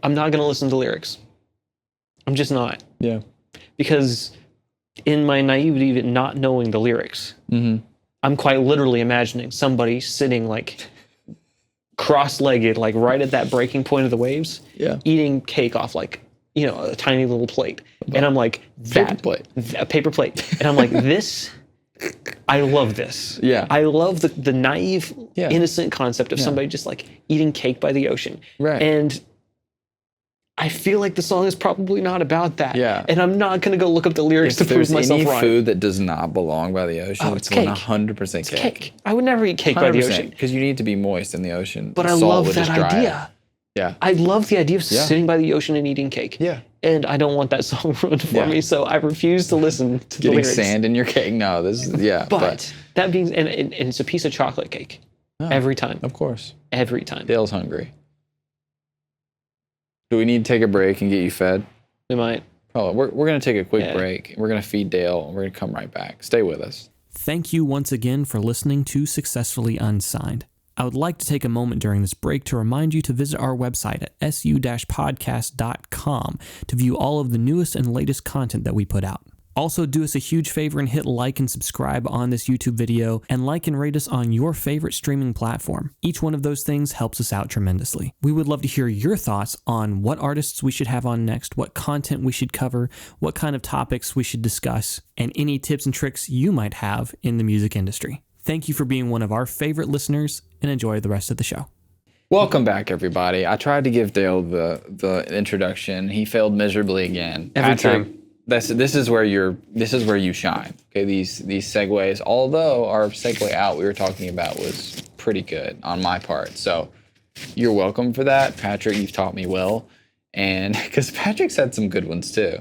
not gonna listen to lyrics. I'm just not. Yeah. Because in my naivety of not knowing the lyrics, I'm quite literally imagining somebody sitting like cross-legged, like right at that breaking point of the waves, eating cake off like, you know, a tiny little plate. And I'm like, a paper plate. And I'm like, this, I love this. Yeah. I love the naive, innocent concept of somebody just like eating cake by the ocean. Right. And I feel like the song is probably not about that. Yeah. And I'm not going to go look up the lyrics to prove myself any wrong. food that does not belong by the ocean, it's cake. 100% Cake. I would never eat cake by the ocean. Because you need to be moist in the ocean. But The I salt love would that just dry idea. it. Yeah. I love the idea of sitting by the ocean and eating cake. Yeah. And I don't want that song ruined for me, so I refuse to listen to the Getting lyrics. sand in your cake? No, this is, But that being, and it's a piece of chocolate cake. Every time. Of course. Every time. Dale's hungry. Do we need to take a break and get you fed? We might. Oh, we're going to take a quick break. We're going to feed Dale, and we're going to come right back. Stay with us. Thank you once again for listening to Successfully Unsigned. I would like to take a moment during this break to remind you to visit our website at su-podcast.com to view all of the newest and latest content that we put out. Also, do us a huge favor and hit like and subscribe on this YouTube video, and like and rate us on your favorite streaming platform. Each one of those things helps us out tremendously. We would love to hear your thoughts on what artists we should have on next, what content we should cover, what kind of topics we should discuss, and any tips and tricks you might have in the music industry. Thank you for being one of our favorite listeners, and enjoy the rest of the show. Welcome back, everybody. I tried to give Dale the introduction. He failed miserably again. Every time. This is where you shine. Okay, these segues. Although our segue out we were talking about was pretty good on my part, so you're welcome for that, Patrick. You've taught me well, and because Patrick's had some good ones too.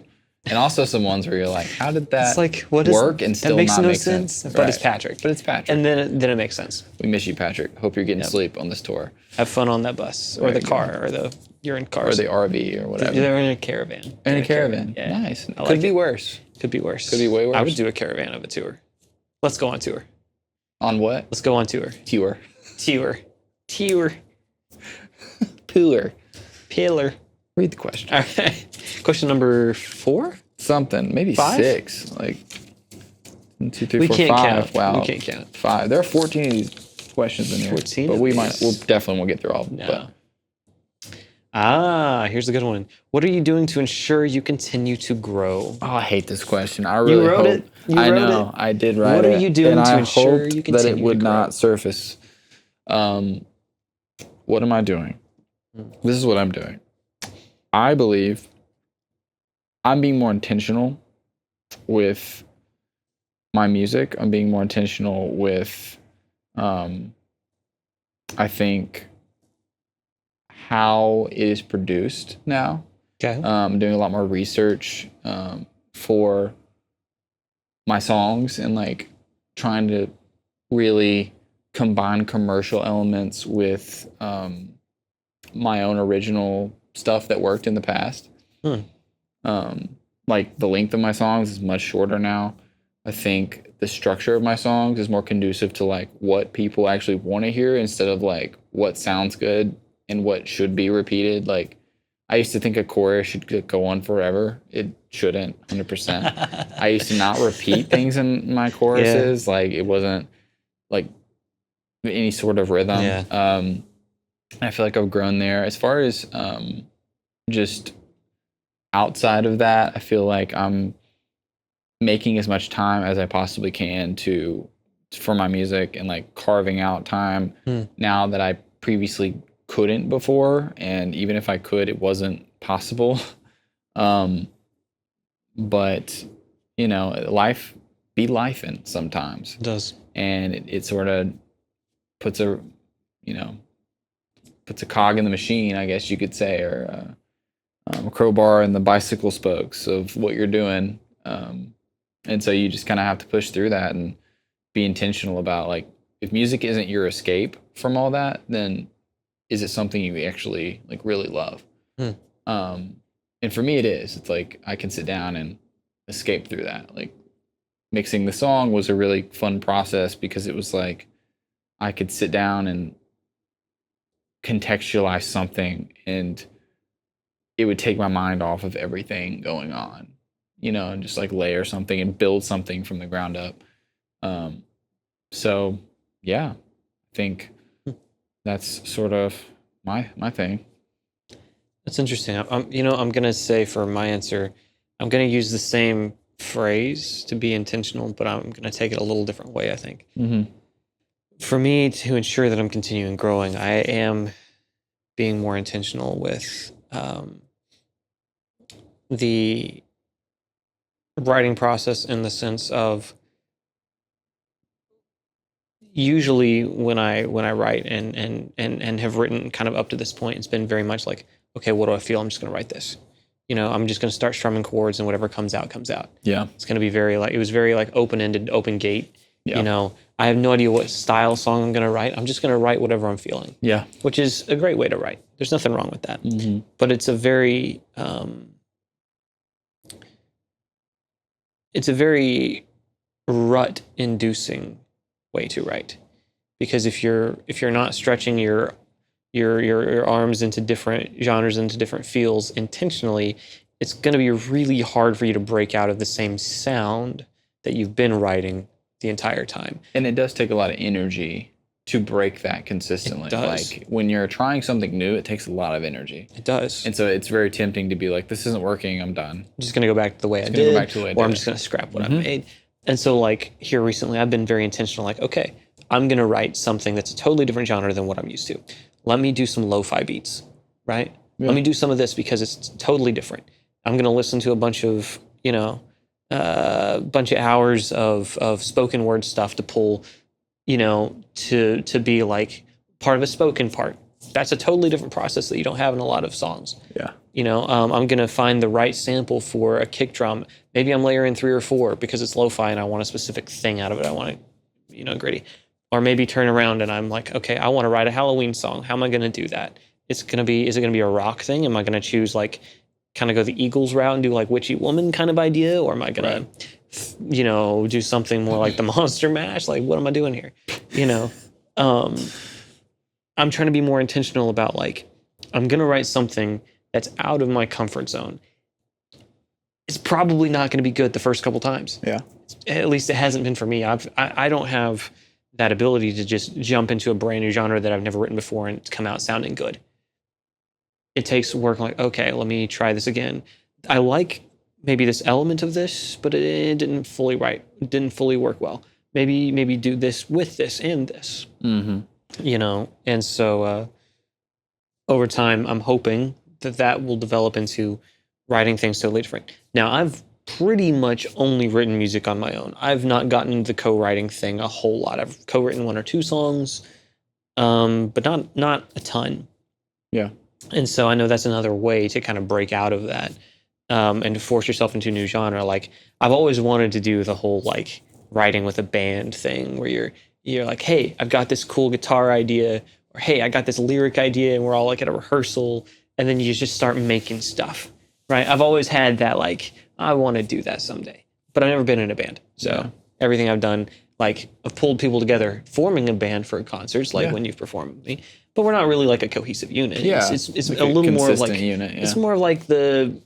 And also some ones where you're like, how did that It's like, what is work and still that makes not no make sense? sense? But it's Patrick. But it's Patrick. And then it makes sense. We miss you, Patrick. Hope you're getting sleep on this tour. Have fun on that bus or the car or you're in cars. Or the RV or whatever. They're in a caravan. In a caravan. Yeah. Nice. I like Could be it. worse. Could be worse. Could be way worse. I would do a caravan of a tour. Let's go on tour. On what? Let's go on tour. Tour. Tour. Tour. Pooler. Pillar. Read the question. All right. Question number 4? Something. Maybe 5? 6. Like 1, 2, 3, We 4, can't 5. count. Wow. We can't count. 5. There are 14 of these questions in here. 14 but of we these? we'll definitely won't get through all of them. No. Here's a good one. What are you doing to ensure you continue to grow? Oh, I hate this question. I really wrote hope. it? You I wrote know. it? I did write it. What are you doing and to I ensure hoped you that continue it to would grow? not surface. What am I doing? This is what I'm doing. I believe I'm being more intentional with my music. I'm being more intentional with, I think, how it is produced now. Okay. I'm doing a lot more research for my songs and like trying to really combine commercial elements with my own original stuff that worked in the past. Like the length of my songs is much shorter now. I think the structure of my songs is more conducive to like what people actually want to hear instead of like what sounds good and what should be repeated. Like I used to think a chorus should go on forever. It shouldn't, 100%. I used to not repeat things in my choruses. Yeah. Like it wasn't like any sort of rhythm. Yeah. I feel like I've grown there. As far as just outside of that, I feel like I'm making as much time as I possibly can for my music and like carving out time now that I previously couldn't before, and even if I could, it wasn't possible. But you know, life be lifing sometimes. It does, and it sort of puts a cog in the machine, I guess you could say, or a crowbar in the bicycle spokes of what you're doing. And so you just kind of have to push through that and be intentional about like, if music isn't your escape from all that, then is it something you actually like really love? And for me, it is. It's like I can sit down and escape through that. Like mixing the song was a really fun process because it was like I could sit down and contextualize something and it would take my mind off of everything going on, you know, and just like layer something and build something from the ground up. So yeah, I think that's sort of my thing. That's interesting. I'm gonna say for my answer, I'm gonna use the same phrase to be intentional, but I'm gonna take it a little different way, I think. For me, to ensure that I'm continuing growing, I am being more intentional with the writing process, in the sense of usually when I write and have written kind of up to this point, it's been very much like, okay, what do I feel? I'm just going to write this. You know, I'm just going to start strumming chords and whatever comes out, comes out. Yeah. It's going to be it was very like open-ended, open gate. Yeah. You know, I have no idea what style song I'm going to write. I'm just going to write whatever I'm feeling. Yeah. Which is a great way to write. There's nothing wrong with that. But it's a very rut-inducing way to write, because if you're not stretching your arms into different genres, into different feels intentionally, it's going to be really hard for you to break out of the same sound that you've been writing the entire time. And it does take a lot of energy to break that consistently. It does. Like when you're trying something new, it takes a lot of energy. It does. And so it's very tempting to be like, this isn't working, I'm done. I'm just going to go back to the way I did, or I'm just going to scrap what I made. And so like here recently, I've been very intentional, like, okay, I'm going to write something that's a totally different genre than what I'm used to. Let me do some lo-fi beats, right? Yeah. Let me do some of this because it's totally different. I'm going to listen to a bunch of, hours of spoken word stuff to pull, to be like part of a spoken part. That's a totally different process that you don't have in a lot of songs. Yeah. I'm going to find the right sample for a kick drum. Maybe I'm layering 3 or 4 because it's lo-fi and I want a specific thing out of it. I want it, gritty. Or maybe turn around and I'm like, okay, I want to write a Halloween song. How am I going to do that? Is it going to be a rock thing? Am I going to choose like kind of go the Eagles route and do like Witchy Woman kind of idea? Or am I going to, do something more like the Monster Mash? Like, what am I doing here? I'm trying to be more intentional about like, I'm going to write something that's out of my comfort zone. It's probably not going to be good the first couple times. Yeah. At least it hasn't been for me. I don't have that ability to just jump into a brand new genre that I've never written before and come out sounding good. It takes work. Like, okay, let me try this again. I like maybe this element of this, but it didn't fully didn't fully work well. Maybe do this with this and this. Mm-hmm. And so over time, I'm hoping that will develop into writing things totally different. Now, I've pretty much only written music on my own. I've not gotten into the co-writing thing a whole lot. I've co-written 1 or 2 songs, but not a ton. Yeah. And so I know that's another way to kind of break out of that and to force yourself into a new genre. Like, I've always wanted to do the whole like writing with a band thing where you're like, hey, I've got this cool guitar idea, or hey, I got this lyric idea, and we're all like at a rehearsal, and then you just start making stuff, right? I've always had that like, I want to do that someday, but I've never been in a band. So everything I've done, like I've pulled people together, forming a band for concerts, like when you've performed with me, but we're not really like a cohesive unit. Yeah. It's like a little more of like, unit, it's more of like the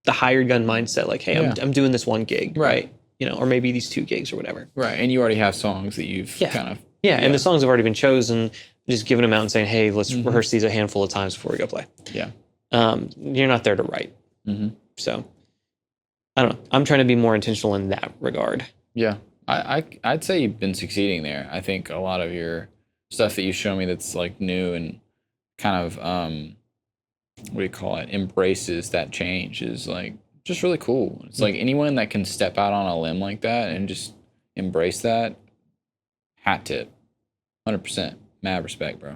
hired gun mindset. Like, hey, I'm doing this 1 gig, right? Or maybe these 2 gigs or whatever. Right. And you already have songs that you've kind of. Yeah. And the songs have already been chosen, just giving them out and saying, hey, let's rehearse these a handful of times before we go play. Yeah. You're not there to write. Mm-hmm. So I don't know. I'm trying to be more intentional in that regard. Yeah. I'd say you've been succeeding there. I think a lot of your stuff that you show me that's like new and kind of what do you call it, embraces that change is like just really cool. It's like anyone that can step out on a limb like that and just embrace that, hat tip. 100%. Mad respect, bro.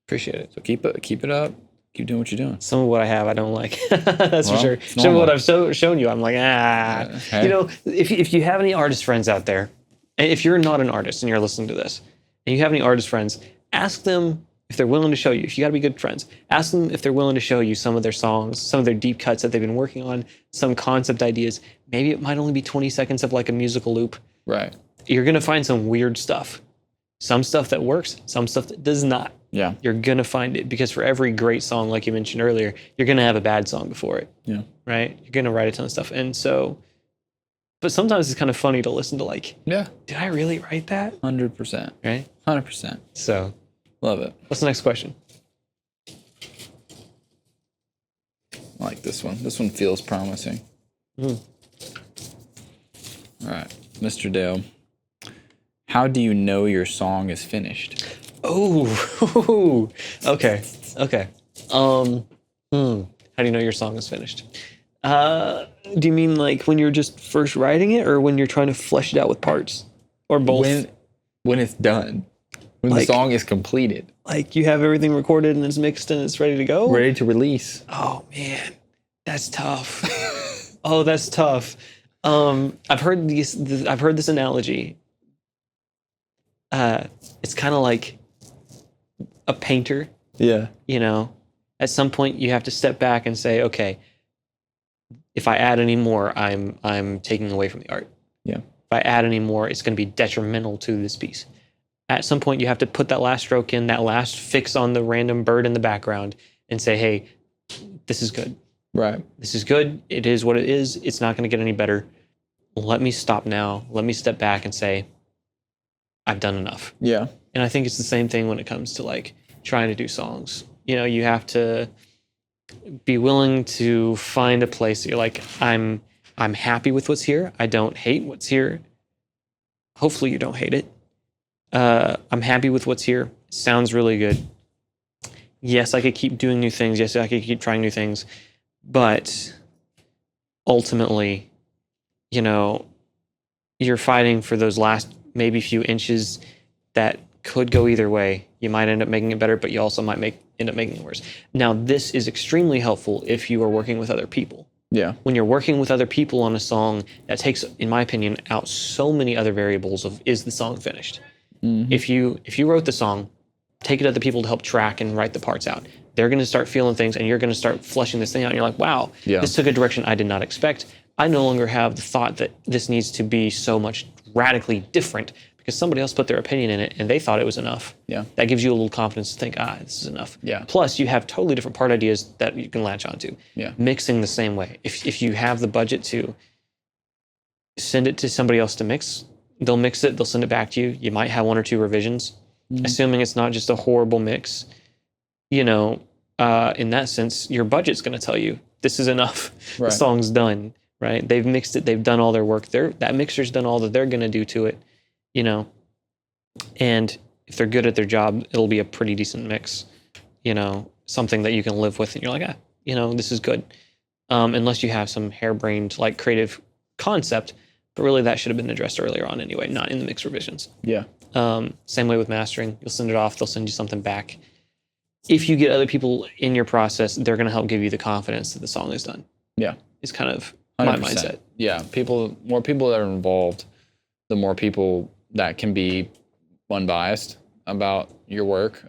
Appreciate it. So keep it up. Keep doing what you're doing. Some of what I have, I don't like. That's for sure. Some of what I've shown you, I'm like, Okay. If you have any artist friends out there, and if you're not an artist and you're listening to this, and you have any artist friends, ask them if they're willing to show you. If you got to be good friends, ask them if they're willing to show you some of their songs, some of their deep cuts that they've been working on, some concept ideas. Maybe it might only be 20 seconds of like a musical loop. Right. You're gonna find some weird stuff. Some stuff that works, some stuff that does not. Yeah. You're going to find it because for every great song, like you mentioned earlier, you're going to have a bad song before it. Yeah. Right? You're going to write a ton of stuff. And so, but sometimes it's kind of funny to listen to like, yeah, did I really write that? 100%. Right? 100%. So, love it. What's the next question? I like this one. This one feels promising. All right. Mr. Dale, how do you know your song is finished? Oh, okay. How do you know your song is finished? Do you mean like when you're just first writing it, or when you're trying to flesh it out with parts, or both? When it's done, when the song is completed, like you have everything recorded and it's mixed and it's ready to go, ready to release. Oh man, that's tough. Oh, that's tough. I've heard this analogy. It's kind of like a painter. Yeah. At some point you have to step back and say, okay, if I add any more, I'm taking away from the art. Yeah. If I add any more, it's going to be detrimental to this piece. At some point you have to put that last stroke in, that last fix on the random bird in the background and say, hey, this is good. Right. This is good. It is what it is. It's not going to get any better. Let me stop now. Let me step back and say, I've done enough. Yeah. And I think it's the same thing when it comes to like trying to do songs. You have to be willing to find a place that you're like, I'm happy with what's here. I don't hate what's here. Hopefully you don't hate it. I'm happy with what's here. It sounds really good. Yes, I could keep doing new things. Yes, I could keep trying new things. But ultimately, you're fighting for those last maybe few inches that could go either way. You might end up making it better, but you also might end up making it worse. Now, this is extremely helpful if you are working with other people. Yeah. When you're working with other people on a song, that takes, in my opinion, out so many other variables of, is the song finished? Mm-hmm. If you wrote the song, take it to other people to help track and write the parts out. They're going to start feeling things, and you're going to start fleshing this thing out. And you're like, wow, this took a direction I did not expect. I no longer have the thought that this needs to be so much radically different because somebody else put their opinion in it and they thought it was enough. Yeah. That gives you a little confidence to think, this is enough. Yeah. Plus, you have totally different part ideas that you can latch onto. Yeah. Mixing the same way. If you have the budget to send it to somebody else to mix, they'll mix it, they'll send it back to you. You might have 1 or 2 revisions, assuming it's not just a horrible mix. You know, in that sense, your budget's going to tell you this is enough. Right. The song's done, right? They've mixed it, they've done all their work. That mixer's done all that they're going to do to it, you know. And if they're good at their job, it'll be a pretty decent mix, you know, something that you can live with and you're like, you know, this is good. Unless you have some harebrained, like, creative concept, but really that should have been addressed earlier on anyway, not in the mix revisions. Yeah. Same way with mastering. You'll send it off, they'll send you something back. If you get other people in your process, they're going to help give you the confidence that the song is done. Yeah. It's kind of my mindset. Yeah. More people that are involved, the more people that can be unbiased about your work,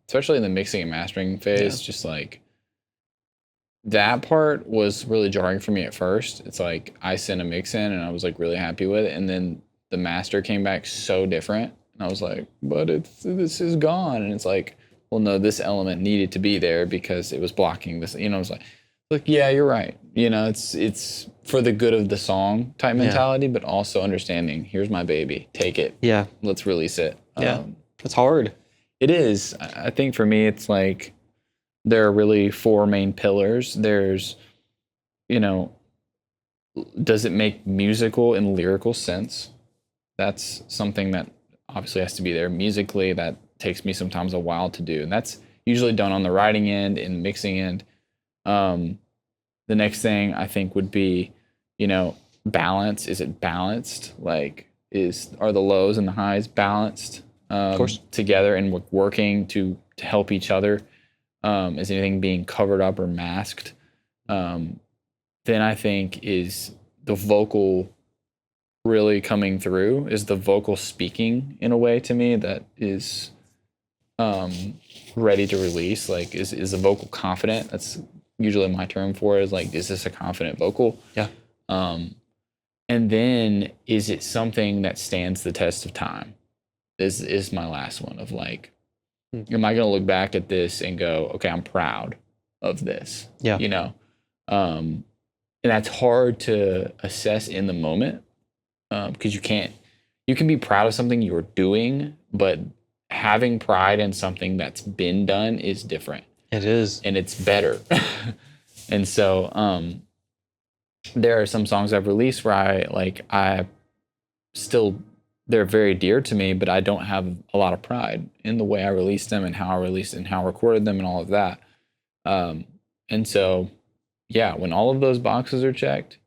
especially in the mixing and mastering phase. Yeah. Just like that part was really jarring for me at first. It's like I sent a mix in and I was like really happy with it, and then the master came back so different, and I was like, but this is gone, and it's like, well, no, this element needed to be there because it was blocking this. You know, I was like, yeah, you're right. You know, it's for the good of the song type mentality, but also understanding, here's my baby, take it. Yeah. Let's release it. Yeah. It's hard. It is. I think for me, it's like there are really 4 main pillars. There's, you know, does it make musical and lyrical sense? That's something that obviously has to be there. Musically, that takes me sometimes a while to do. And that's usually done on the writing end and mixing end. The next thing I think would be, you know, balance. Is it balanced? Like, are the lows and the highs balanced of course, together and working to help each other? Is anything being covered up or masked? Then I think is the vocal really coming through? Is the vocal speaking in a way to me that is ready to release? Like, is the vocal confident? That's usually my term for it, is like, is this a confident vocal? Yeah. And then is it something that stands the test of time? Is my last one of like, am I going to look back at this and go, okay, I'm proud of this? Yeah. You know? And that's hard to assess in the moment, because you can be proud of something you're doing, but having pride in something that's been done is different. It is. And it's better. And so there are some songs I've released where they're very dear to me, but I don't have a lot of pride in the way I released them and how I released and how I recorded them and all of that. And so, yeah, when all of those boxes are checked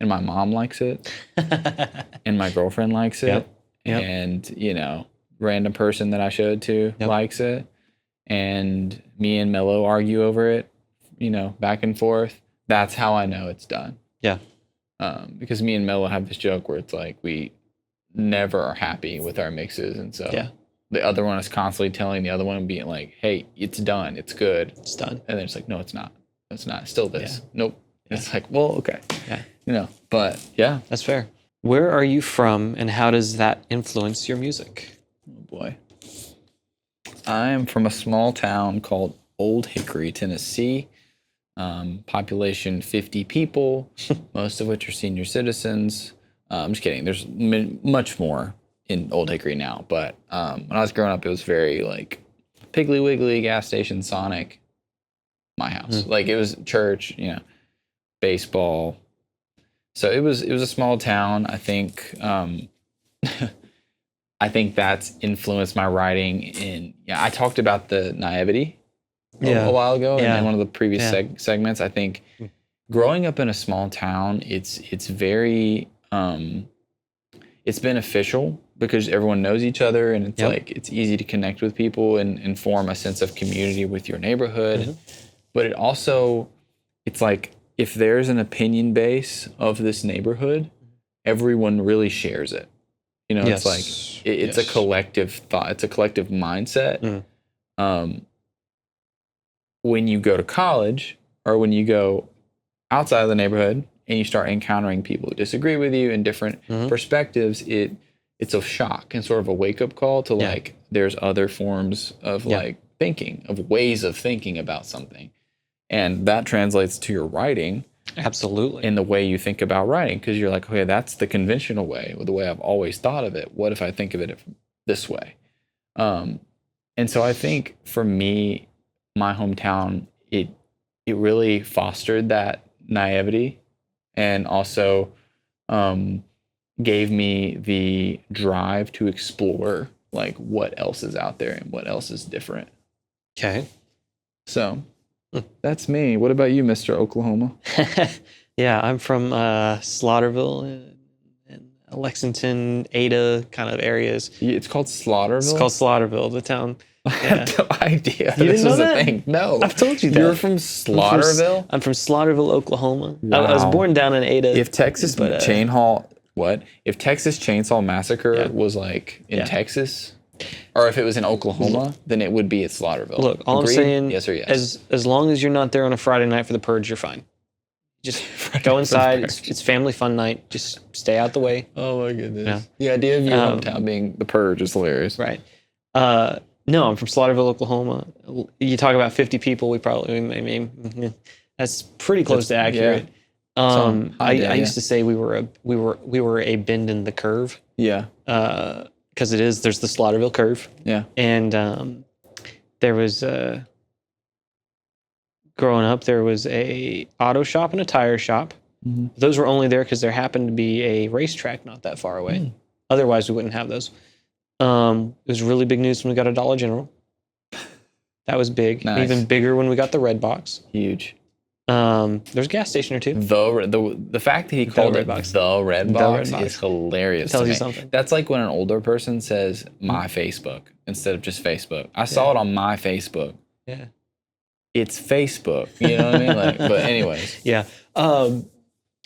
and my mom likes it and my girlfriend likes it, Yep. and, you know, random person that I showed to likes it, and me and Mello argue over it, you know, back and forth, that's how I know it's done. Yeah. Because me and Mello have this joke where it's like we never are happy with our mixes, and so the other one is constantly telling the other one and being like, hey, it's done, it's good, it's done, and then it's like, no, it's not, it's still this. Nope. Yeah. It's like, well, okay, yeah, you know, but yeah, that's fair. Where are you from, and how does that influence your music? Oh boy, I am from a small town called Old Hickory, Tennessee. Population 50 people, most of which are senior citizens. I'm just kidding. There's much more in Old Hickory now, but when I was growing up, it was very like Piggly Wiggly, gas station, Sonic, my house. Like, it was church, you know, baseball. So it was a small town. I think I think that's influenced my writing. I talked about the naivety a while ago in one of the previous segments. I think growing up in a small town, it's very it's beneficial because everyone knows each other, and it's Yep. like it's easy to connect with people and form a sense of community with your neighborhood. But it also, it's like if there's an opinion base of this neighborhood, everyone really shares it. You know, Yes. it's like it's a collective thought. It's a collective mindset. When you go to college or when you go outside of the neighborhood and you start encountering people who disagree with you and different perspectives, it's a shock and sort of a wake-up call to like there's other forms of like thinking, of ways of thinking about something. And that translates to your writing. Absolutely. In the way you think about writing, because you're like, okay, that's the conventional way, or the way I've always thought of it. What if I think of it this way? And so I think for me, my hometown, it really fostered that naivety, and also gave me the drive to explore like what else is out there and what else is different. Okay. So that's me. What about you, Mr. Oklahoma? Yeah, I'm from Slaughterville and Lexington, Ada kind of areas. It's called Slaughterville? It's called Slaughterville, the town. I had no idea You this didn't know was a that? thing. No. I've told you that. You're from Slaughterville? I'm from Slaughterville, Oklahoma. Wow. I was born down in Ada. If Texas If Texas Chainsaw Massacre was like in Texas, or if it was in Oklahoma, then it would be at Slaughterville. Look, all Agreed? I'm saying, yes or yes. as long as you're not there on a Friday night for the purge, you're fine. Just go inside. It's family fun night. Just stay out the way. Oh my goodness. The idea of your hometown being the purge is hilarious. Right. No, I'm from Slaughterville, Oklahoma. You talk about 50 people, I mean, that's pretty close to accurate. I used to say we were a bend in the curve. Yeah. Because there's the Slaughterville curve. Yeah. And there was growing up, there was a auto shop and a tire shop. Those were only there because there happened to be a racetrack not that far away. Otherwise, we wouldn't have those. It was really big news when we got a Dollar General. That was big. Nice. Even bigger when we got the Red Box. Huge. There's a gas station or two. The fact that he called it the Red Box Box is hilarious. Tells to you me. something. That's like when an older person says my Facebook instead of just Facebook. I saw it on my Facebook. Yeah. It's Facebook. You know what I mean? Like, but anyways. Yeah.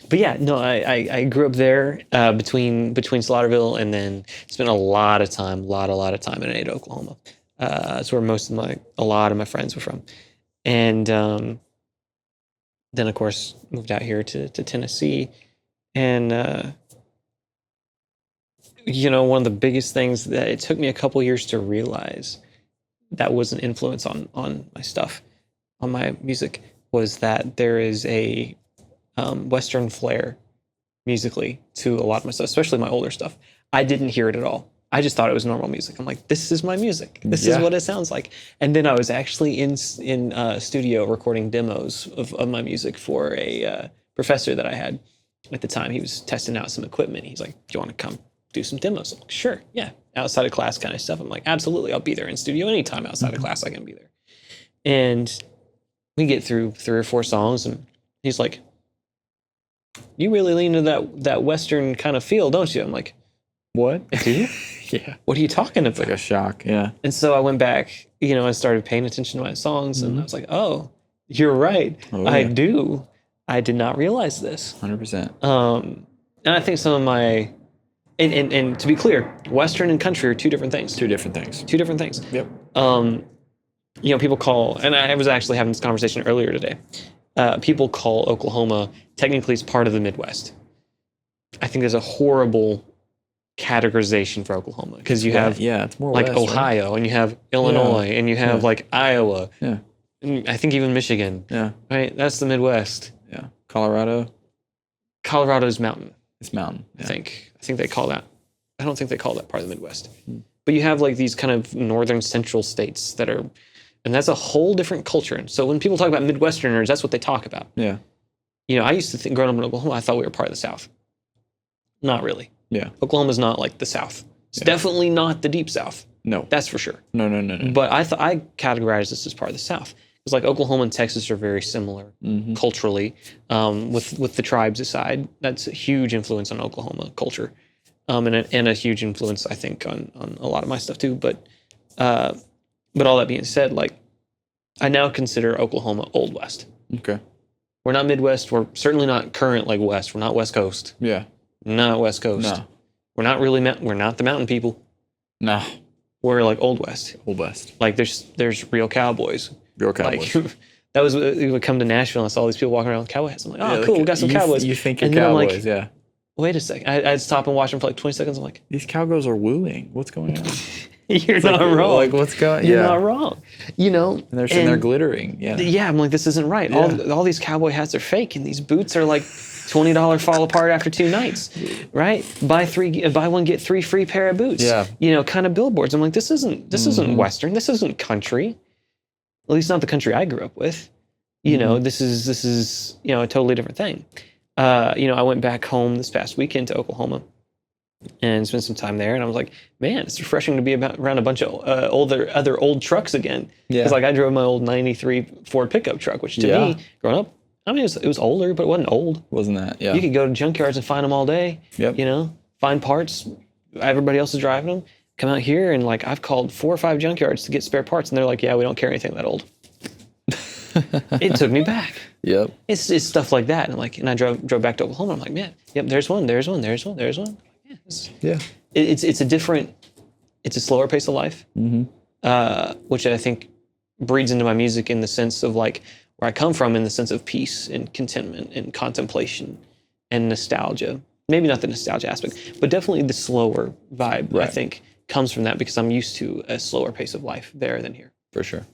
But yeah, no, I grew up there between Slaughterville, and then spent a lot of time in Ada, Oklahoma. That's where a lot of my friends were from. And then of course moved out here to Tennessee. And one of the biggest things that it took me a couple years to realize that was an influence on my stuff, on my music, was that there is a Western flair musically to a lot of my stuff, especially my older stuff. I didn't hear it at all. I just thought it was normal music. I'm like, this is my music. This is what it sounds like. And then I was actually in studio recording demos of my music for a professor that I had at the time. He was testing out some equipment. He's like, do you want to come do some demos? I'm like, sure, yeah. Outside of class kind of stuff. I'm like, absolutely, I'll be there in studio anytime outside of class. I can be there. And we get through 3 or 4 songs, and he's like, you really lean into that Western kind of feel, don't you? I'm like, what? Do you? Yeah. What are you talking about? It's like a shock. Yeah. And so I went back, and started paying attention to my songs, and I was like, oh, you're right. Oh, I yeah. do. I did not realize this. 100%. And I think some of my, and to be clear, Western and country are 2 different things. 2 different things. 2 different things. Yep. People call, and I was actually having this conversation earlier today. People call Oklahoma, technically it's part of the Midwest. I think there's a horrible categorization for Oklahoma, because you have it's more like West, Ohio, and you have Illinois, and you have like Iowa, and I think even Michigan. Yeah. Right? That's the Midwest. Yeah. Colorado. Colorado's mountain. It's mountain. I think they call that. I don't think they call that part of the Midwest. But you have like these kind of northern central states that are, and that's a whole different culture. And so when people talk about Midwesterners, that's what they talk about. Yeah. I used to think, growing up in Oklahoma, I thought we were part of the South. Not really. Yeah. Oklahoma's not like the South. It's definitely not the deep South. No. That's for sure. No. But I categorize this as part of the South. It's like Oklahoma and Texas are very similar culturally, with the tribes aside. That's a huge influence on Oklahoma culture. and a huge influence, I think, on a lot of my stuff too. But all that being said, like, I now consider Oklahoma Old West. Okay. We're not Midwest. We're certainly not current like West. We're not West Coast. Yeah. Not West Coast. No. We're not really. We're not the mountain people. No. We're like Old West. Old West. Like there's real cowboys. Real cowboys. Like, that was we would come to Nashville and I saw all these people walking around with cowboy hats. I'm like, oh, Yeah, cool, like, we got some cowboys. You think you're and then cowboys, I'm like, yeah. wait a second. I'd stop and watch them for like 20 seconds. I'm like, These cowgirls are wooing. What's going on? you're not wrong. Like, what's going on? You're not wrong. You know? And they're sitting there glittering. Yeah. Yeah, I'm like, this isn't right. Yeah. All these cowboy hats are fake, and these boots are like $20 fall apart after 2 nights, right? Buy one, get 3 free pair of boots. Yeah. You know, kind of billboards. I'm like, this isn't Western. This isn't country. At least not the country I grew up with. You know, this is you know, a totally different thing. You know, I went back home this past weekend to Oklahoma and spent some time there, and I was like, man, it's refreshing to be around a bunch of other old trucks again. Yeah. Because like I drove my old '93 Ford pickup truck, which to me, growing up, I mean, it was older, but it wasn't old. Wasn't that? Yeah. You could go to junkyards and find them all day. Yep. You know, find parts. Everybody else is driving them. Come out here and like I've called 4 or 5 junkyards to get spare parts, and they're like, yeah, we don't carry anything that old. It took me back. Yep. It's stuff like that, and I drove back to Oklahoma. I'm like, man, yep, there's one. Yeah. It's a different, it's a slower pace of life, which I think breeds into my music in the sense of like where I come from, in the sense of peace and contentment and contemplation and nostalgia. Maybe not the nostalgia aspect, but definitely the slower vibe. Right. I think comes from that because I'm used to a slower pace of life there than here. For sure.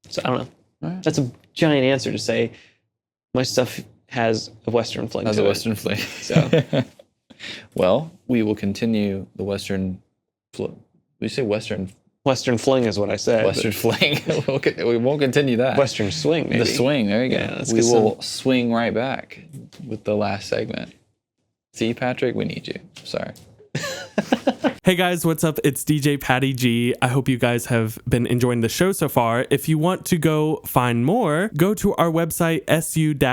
So I don't know. Right. That's a giant answer to say my stuff has a Western fling. Has to a it. Western fling. So, well, we will continue the Western. We say Western. Western fling is what I said. Western fling. We won't continue that. Western swing, maybe. The swing. There you go. Yeah, We will swing right back with the last segment. See, Patrick, we need you. Sorry. Hey guys, what's up? It's DJ Patty G. I hope you guys have been enjoying the show so far. If you want to go find more, go to our website, su-podcast.com.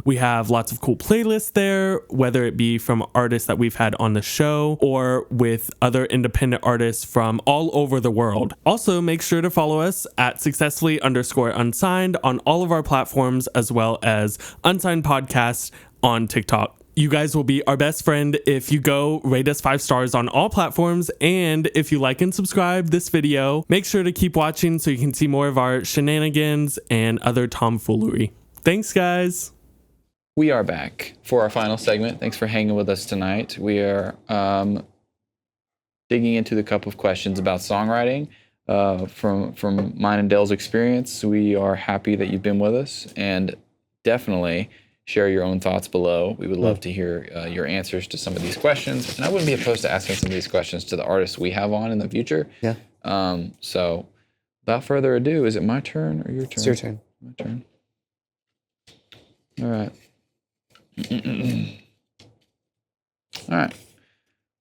We have lots of cool playlists there, whether it be from artists that we've had on the show or with other independent artists from all over the world. Also, make sure to follow us at successfully_unsigned on all of our platforms, as well as Unsigned Podcast on TikTok. You guys will be our best friend if you go rate us 5 stars on all platforms. And if you like and subscribe this video, make sure to keep watching so you can see more of our shenanigans and other tomfoolery. Thanks, guys. We are back for our final segment. Thanks for hanging with us tonight. We are digging into the cup of questions about songwriting from mine and Dale's experience. We are happy that you've been with us, and definitely share your own thoughts below. We would love to hear your answers to some of these questions. And I wouldn't be opposed to asking some of these questions to the artists we have on in the future. Yeah. So without further ado, is it my turn or your turn? It's your turn. My turn. All right. All right.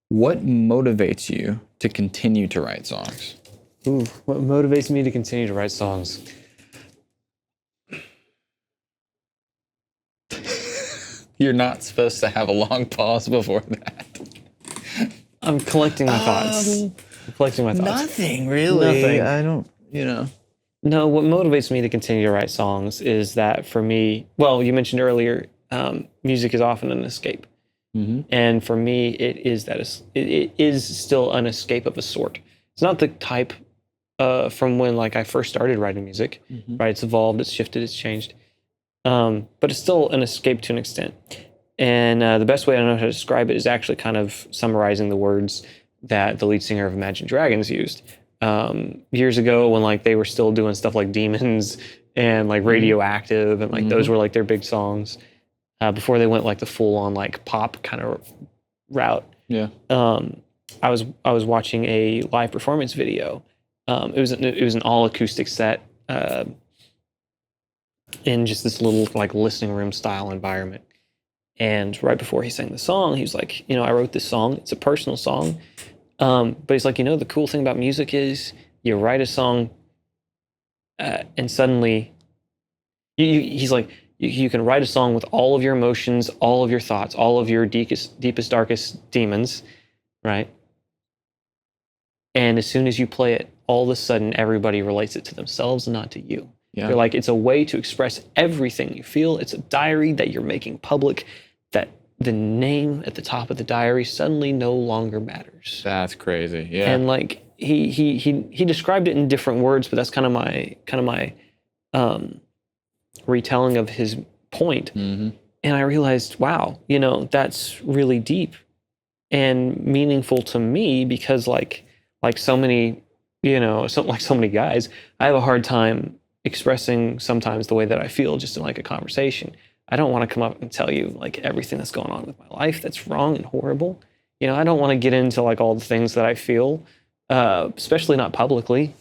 What motivates you to continue to write songs? Ooh, what motivates me to continue to write songs? You're not supposed to have a long pause before that. I'm collecting my thoughts. I'm collecting my thoughts. Nothing, really. Nothing. I don't, No, what motivates me to continue to write songs is that for me, well, you mentioned earlier, music is often an escape. Mm-hmm. And for me, it is still an escape of a sort. It's not the type from when like I first started writing music, right? It's evolved, it's shifted, it's changed. But it's still an escape to an extent. And the best way I know how to describe it is actually kind of summarizing the words that the lead singer of Imagine Dragons used years ago when like they were still doing stuff like Demons and like Radioactive and like those were like their big songs before they went like the full on like pop kind of route. Yeah. I was watching a live performance video. It was an all acoustic set. In just this little like listening room style environment. And right before he sang the song, he was like, I wrote this song. It's a personal song. But he's like, the cool thing about music is you write a song and suddenly he's like, You can write a song with all of your emotions, all of your thoughts, all of your deepest, darkest demons, right? And as soon as you play it, all of a sudden everybody relates it to themselves and not to you. Yeah. They're like, it's a way to express everything you feel. It's a diary that you're making public, that the name at the top of the diary suddenly no longer matters. That's crazy. Yeah. And like he described it in different words, but that's kind of my retelling of his point. Mm-hmm. And I realized, wow, that's really deep and meaningful to me, because like so many, so many guys, I have a hard time expressing sometimes the way that I feel just in like a conversation. I don't want to come up and tell you like everything that's going on with my life that's wrong and horrible. I don't want to get into like all the things that I feel, especially not publicly,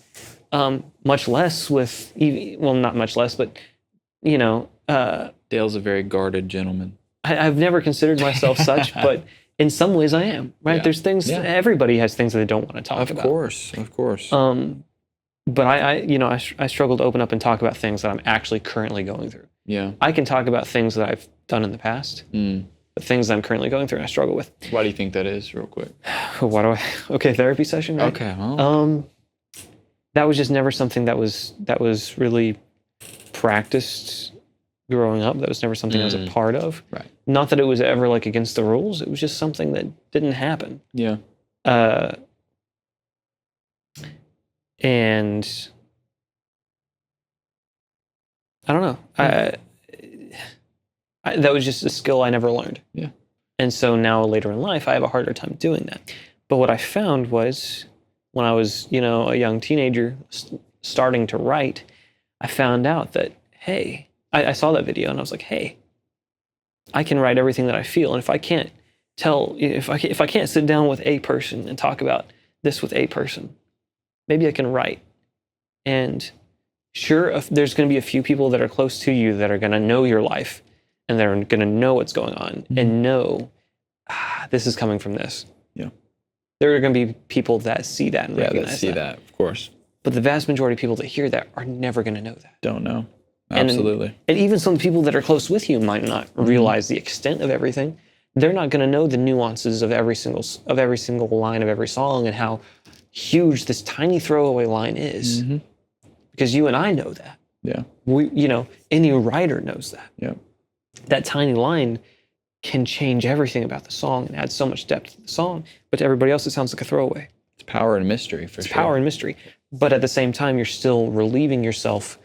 much less with, well, not much less, but, Dale's a very guarded gentleman. I've never considered myself such, but in some ways I am, right? Yeah. There's things, everybody has things that they don't want to talk about. Of course. But I struggle to open up and talk about things that I'm actually currently going through. Yeah. I can talk about things that I've done in the past, but things that I'm currently going through, I struggle with. Why do you think that is, real quick? Okay, therapy session, right? Okay. Well. That was just never something that was really practiced growing up. That was never something I was a part of. Right. Not that it was ever like against the rules. It was just something that didn't happen. Yeah. And I don't know. That was just a skill I never learned. Yeah. And so now later in life, I have a harder time doing that. But what I found was when I was, a young teenager starting to write, I found out that, hey, I saw that video and I was like, hey, I can write everything that I feel. And if I can't if I can't sit down with a person and talk about this with a person, maybe I can write. And sure, there's going to be a few people that are close to you that are going to know your life and they're going to know what's going on and know, this is coming from this. Yeah. There are going to be people that see that and recognize that see that, of course. But the vast majority of people that hear that are never going to know that. Don't know. Absolutely. And even some people that are close with you might not realize the extent of everything. They're not going to know the nuances of every single line of every song and how huge this tiny throwaway line is. Mm-hmm. Because you and I know that. Yeah. Any writer knows that. Yeah. That tiny line can change everything about the song and add so much depth to the song, but to everybody else it sounds like a throwaway. It's power and mystery, for sure. It's power and mystery. But at the same time, you're still relieving yourself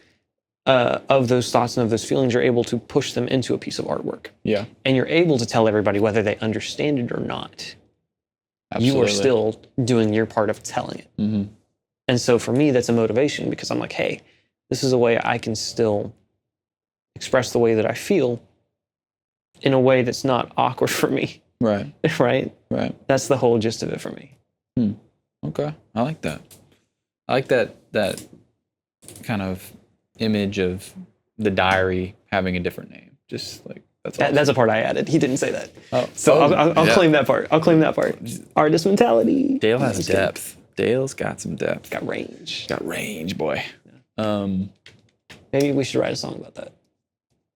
of those thoughts and of those feelings. You're able to push them into a piece of artwork. Yeah. And you're able to tell everybody whether they understand it or not. Absolutely. You are still doing your part of telling it. Mm-hmm. And so for me, that's a motivation because I'm like, hey, this is a way I can still express the way that I feel in a way that's not awkward for me. Right. Right? Right. That's the whole gist of it for me. Okay. I like that. I like that kind of image of the diary having a different name. Just like, that's awesome. That's a part I added. He didn't say that. Oh. So I'll claim that part. Artist mentality. Dale has depth. Dale's got some depth. Got range. Got range, boy. Yeah. Maybe we should write a song about that.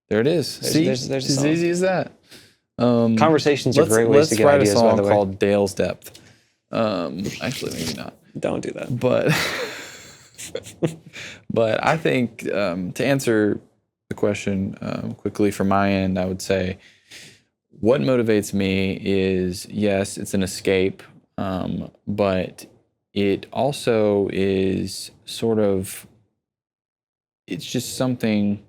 There it is. See, there's a as song. easy as that. Conversations are great ways to get ideas, by the way. Let's write a song called Dale's Depth. Actually, maybe not. Don't do that. But I think to answer the question quickly from my end, I would say what motivates me is, yes, it's an escape, but it also is sort of, it's just something,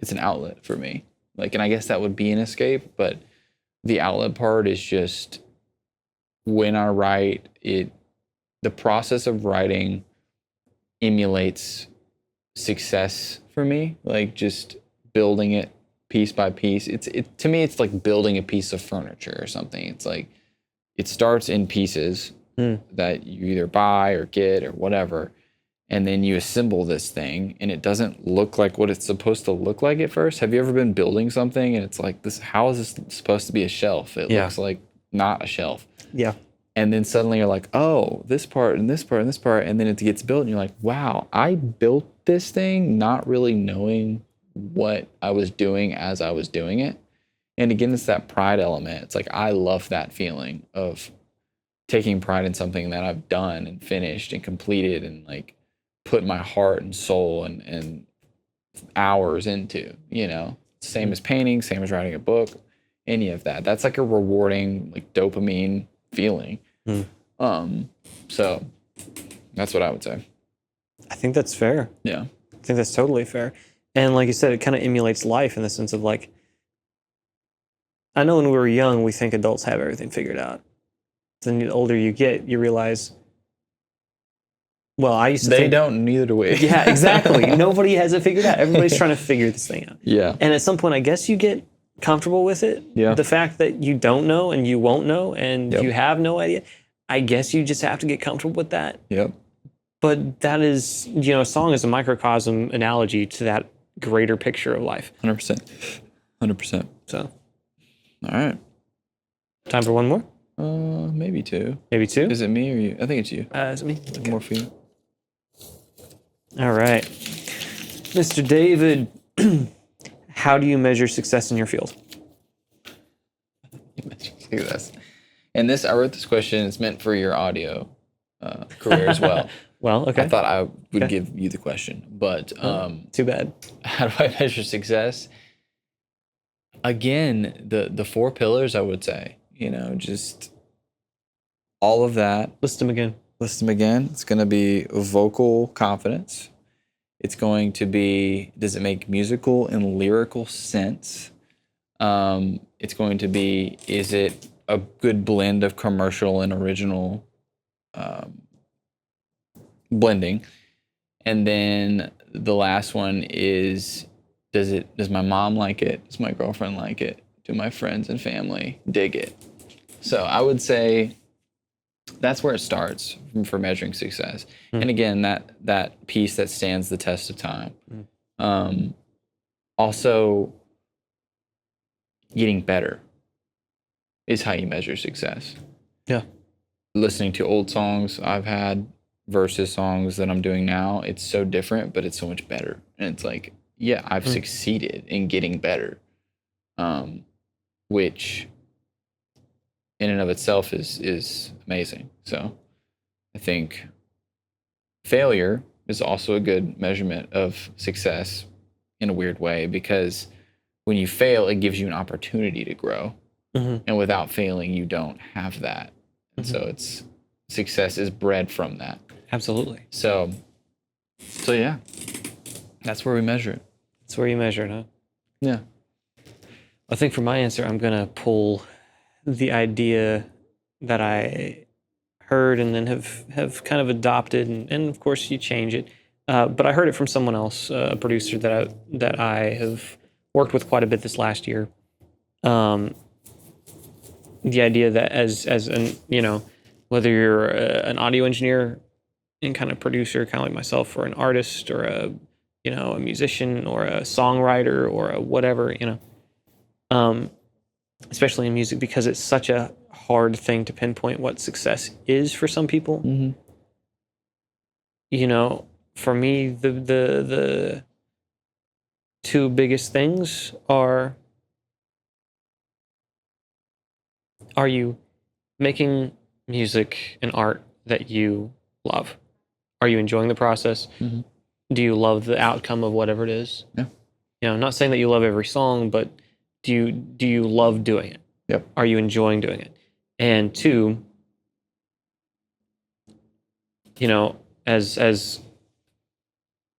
it's an outlet for me. Like, and I guess that would be an escape, but the outlet part is just when I write it, the process of writing emulates success for me, like just building it piece by piece. To me, it's like building a piece of furniture or something. It's like, it starts in pieces that you either buy or get or whatever, and then you assemble this thing and it doesn't look like what it's supposed to look like at first. Have you ever been building something and it's like, how is this supposed to be a shelf? It looks like not a shelf. Yeah. And then suddenly you're like, oh, this part and this part and this part. And then it gets built and you're like, wow, I built this thing not really knowing what I was doing as I was doing it. And again, it's that pride element. It's like, I love that feeling of taking pride in something that I've done and finished and completed and like put my heart and soul and hours into, same as painting, same as writing a book, any of that. That's like a rewarding, like dopamine feeling. So that's what I would say. I think that's fair. Yeah. I think that's totally fair. And like you said, it kind of emulates life in the sense of like, I know when we were young, we think adults have everything figured out. Then the older you get, you realize, well, I used to think, don't, neither do we. Yeah, exactly. Nobody has it figured out. Everybody's trying to figure this thing out. Yeah. And at some point, I guess you get comfortable with it. Yeah. The fact that you don't know and you won't know and Yep. you have no idea, I guess you just have to get comfortable with that. Yep. But that is, a song is a microcosm analogy to that greater picture of life. 100%. 100%. So, All right. time for one more? Maybe two. Maybe two? Is it me or you? I think it's you. Is it me? One more for you. All right. Mr. David, how do you measure success in your field? Success. And I wrote this question. It's meant for your audio career as well. Well, okay. I thought I would give you the question, but Too bad. how do I measure success? Again, the four pillars, I would say, just all of that. List them again. List them again. It's going to be vocal confidence. It's going to be, does it make musical and lyrical sense? It's going to be, is it a good blend of commercial and original blending? And then the last one is, does my mom like it? Does my girlfriend like it? Do my friends and family dig it? So I would say that's where it starts for measuring success. And again, that piece that stands the test of time. Also, getting better is how you measure success. Yeah. Listening to old songs I've had versus songs that I'm doing now, it's so different, but it's so much better. And it's like, yeah, I've succeeded in getting better, which in and of itself is amazing. So I think failure is also a good measurement of success in a weird way, because when you fail, it gives you an opportunity to grow. And without failing, you don't have that. And so success is bred from that. Absolutely. So yeah, that's where we measure it. That's where you measure it, huh? Yeah. I think for my answer, I'm going to pull the idea that I heard and then have kind of adopted, and of course you change it. But I heard it from someone else, a producer that I have worked with quite a bit this last year. The idea that as an, whether you're an audio engineer and kind of producer, kind of like myself, or an artist, or a musician, or a songwriter, or a whatever, especially in music, because it's such a hard thing to pinpoint what success is for some people. For me, the two biggest things are you making music and art that you love? Are you enjoying the process? Do you love the outcome of whatever it is? Yeah. I'm not saying that you love every song, but do you love doing it? Yep. Are you enjoying doing it? And two, as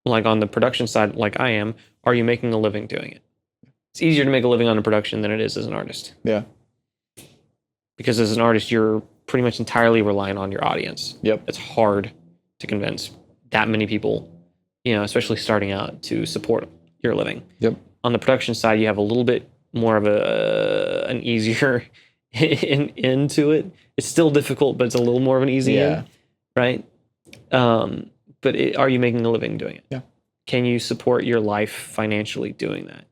like on the production side, like I am, are you making a living doing it? It's easier to make a living on a production than it is as an artist. Yeah. Because as an artist, you're pretty much entirely relying on your audience. Yep. It's hard to convince that many people, especially starting out, to support your living. Yep. On the production side, you have a little bit more of an easier into it. It's still difficult, but it's a little more of an easy in, right? But are you making a living doing it? Yeah. Can you support your life financially doing that?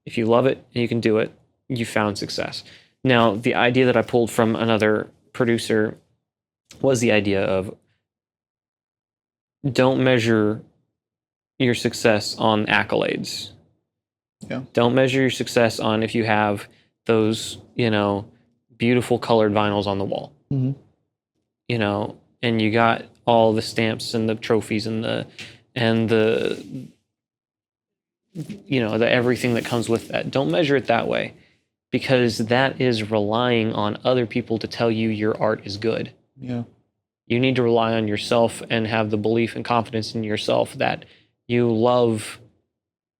If you love it and you can do it, you found success. Now, the idea that I pulled from another producer was the idea of don't measure your success on accolades. Yeah. Don't measure your success on if you have those, beautiful colored vinyls on the wall. Mm-hmm. And you got all the stamps and the trophies and the everything that comes with that. Don't measure it that way, because that is relying on other people to tell you your art is good. Yeah. You need to rely on yourself and have the belief and confidence in yourself that you love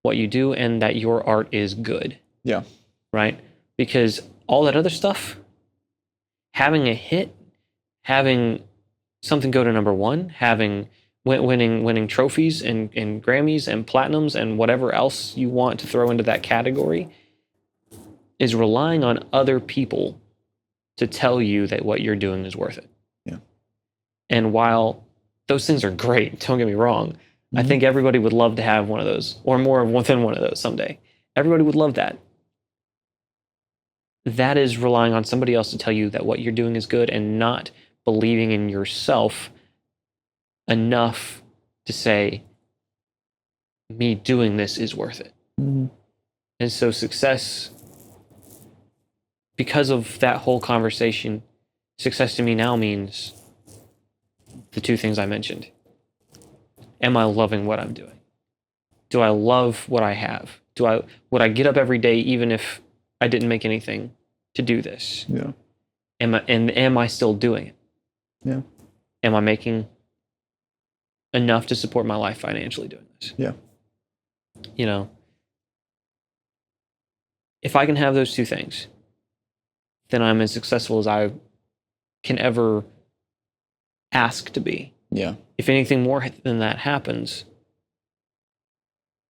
what you do and that your art is good. Yeah. Right? Because all that other stuff, having a hit, having something go to number one, having winning trophies and Grammys and platinums and whatever else you want to throw into that category, is relying on other people to tell you that what you're doing is worth it. Yeah. And while those things are great, don't get me wrong, I think everybody would love to have one of those, or more than one of those someday. Everybody would love that. That is relying on somebody else to tell you that what you're doing is good, and not believing in yourself enough to say, me doing this is worth it. Mm-hmm. And so success, because of that whole conversation, success to me now means the two things I mentioned. Am I loving what I'm doing? Do I love what I have? Would I get up every day even if I didn't make anything to do this? Yeah. Am I still doing it? Yeah. Am I making enough to support my life financially doing this? Yeah. If I can have those two things, then I'm as successful as I can ever ask to be. Yeah. If anything more than that happens,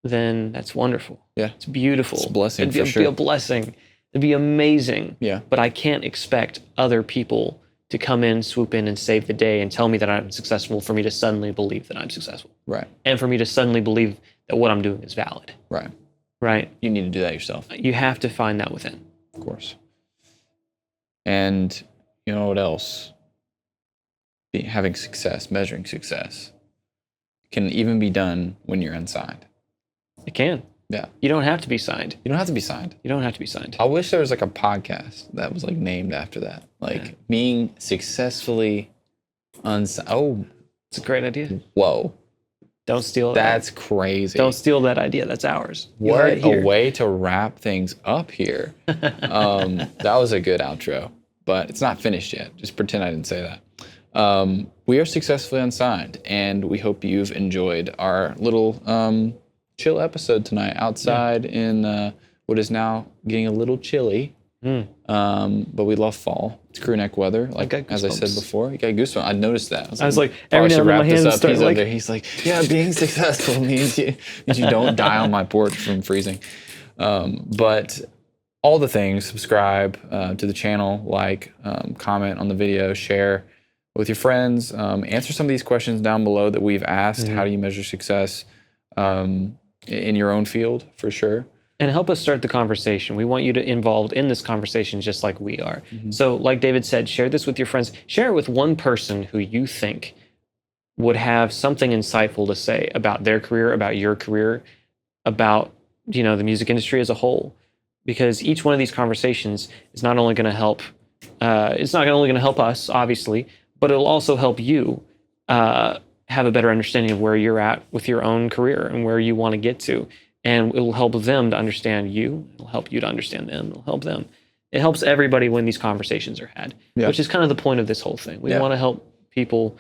then that's wonderful. Yeah. It's beautiful. It's a blessing. It'd be a blessing. It'd be amazing. Yeah. But I can't expect other people to come in, swoop in, and save the day and tell me that I'm successful for me to suddenly believe that I'm successful. Right. And for me to suddenly believe that what I'm doing is valid. Right. Right? You need to do that yourself. You have to find that within. Of course. And you know what else? Having success, measuring success, can even be done when you're unsigned. It can. Yeah. You don't have to be signed. You don't have to be signed. You don't have to be signed. I wish there was like a podcast that was like named after that. Like being successfully unsigned. Oh, it's a great idea. Whoa. Don't steal that. That's crazy. Don't steal that idea. That's ours. What a way to wrap things up here. That was a good outro, but it's not finished yet. Just pretend I didn't say that. We are successfully unsigned, and we hope you've enjoyed our little chill episode tonight outside in what is now getting a little chilly. But we love fall. It's crew neck weather, like as I said before. You got goosebumps. I noticed that. I was like every now and then my hands start like. He's like, yeah, being successful means you don't die on my porch from freezing. But all the things. Subscribe to the channel, comment on the video, share with your friends. Answer some of these questions down below that we've asked. How do you measure success in your own field, for sure? And help us start the conversation. We want you to involved in this conversation just like we are. So like David said, share this with your friends. Share it with one person who you think would have something insightful to say about their career, about your career, about the music industry as a whole. Because each one of these conversations is not only going to help, it's not only going to help us, obviously, but it'll also help you have a better understanding of where you're at with your own career and where you want to get to. And it'll help them to understand you. It'll help you to understand them. It'll help them. It helps everybody when these conversations are had, which is kind of the point of this whole thing. We want to help people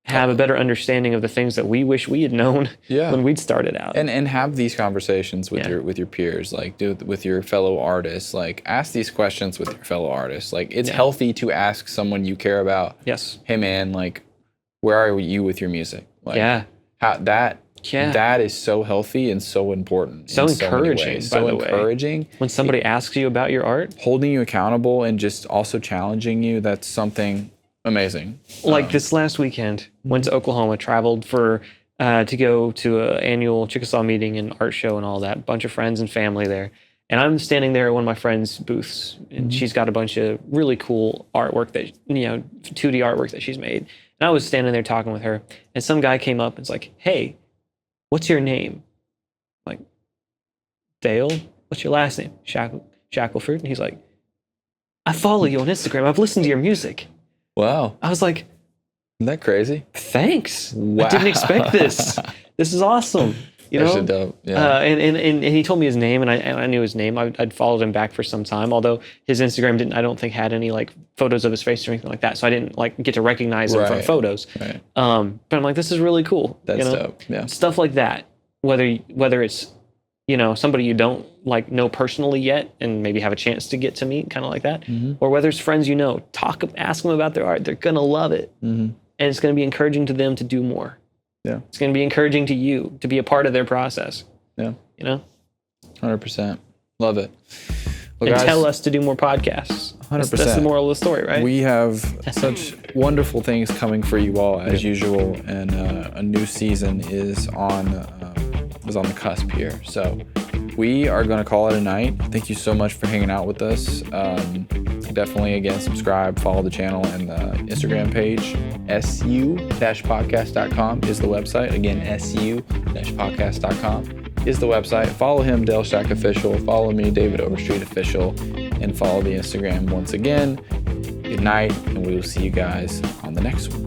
have a better understanding of the things that we wish we had known when we'd started out. And have these conversations with your peers, like do it with your fellow artists. Like ask these questions with your fellow artists. Like it's healthy to ask someone you care about. Yes. Hey man, like where are you with your music? Like, how that is so healthy and so important. So encouraging, so encouraging. When somebody asks you about your art, holding you accountable and just also challenging you, that's something amazing. Like this last weekend, went to Oklahoma, traveled for to go to an annual Chickasaw meeting and art show and all that. Bunch of friends and family there. And I'm standing there at one of my friends' booths, and she's got a bunch of really cool artwork that 2D artwork that she's made. And I was standing there talking with her, and some guy came up and was like, "Hey, what's your name?" Like, Dale, what's your last name? Shackelford. And he's like, I follow you on Instagram. I've listened to your music. Wow. I was like, Isn't that crazy? thanks. Wow. I didn't expect this. This is awesome. You know? That's dope. Yeah. And he told me his name, and I knew his name. I'd followed him back for some time, although his Instagram I don't think had any like photos of his face or anything like that. So I didn't like get to recognize him from photos. Right. But I'm like, this is really cool. That's dope. Yeah. Stuff like that. Whether it's, somebody you don't like know personally yet and maybe have a chance to get to meet, kind of like that, or whether it's friends ask them about their art. They're gonna love it, and it's gonna be encouraging to them to do more. Yeah, it's gonna be encouraging to you to be a part of their process. Yeah, 100%. Love it. Well, And guys, tell us to do more podcasts. 100%. That's the moral of the story, right? We have such wonderful things coming for you all as usual, and a new season is on the cusp here. So we are going to call it a night. Thank you so much for hanging out with us. Definitely, again, subscribe, follow the channel and the Instagram page. su-podcast.com is the website. Again, su-podcast.com is the website. Follow him, Dale Shack Official. Follow me, David Overstreet Official. And follow the Instagram once again. Good night, and we will see you guys on the next one.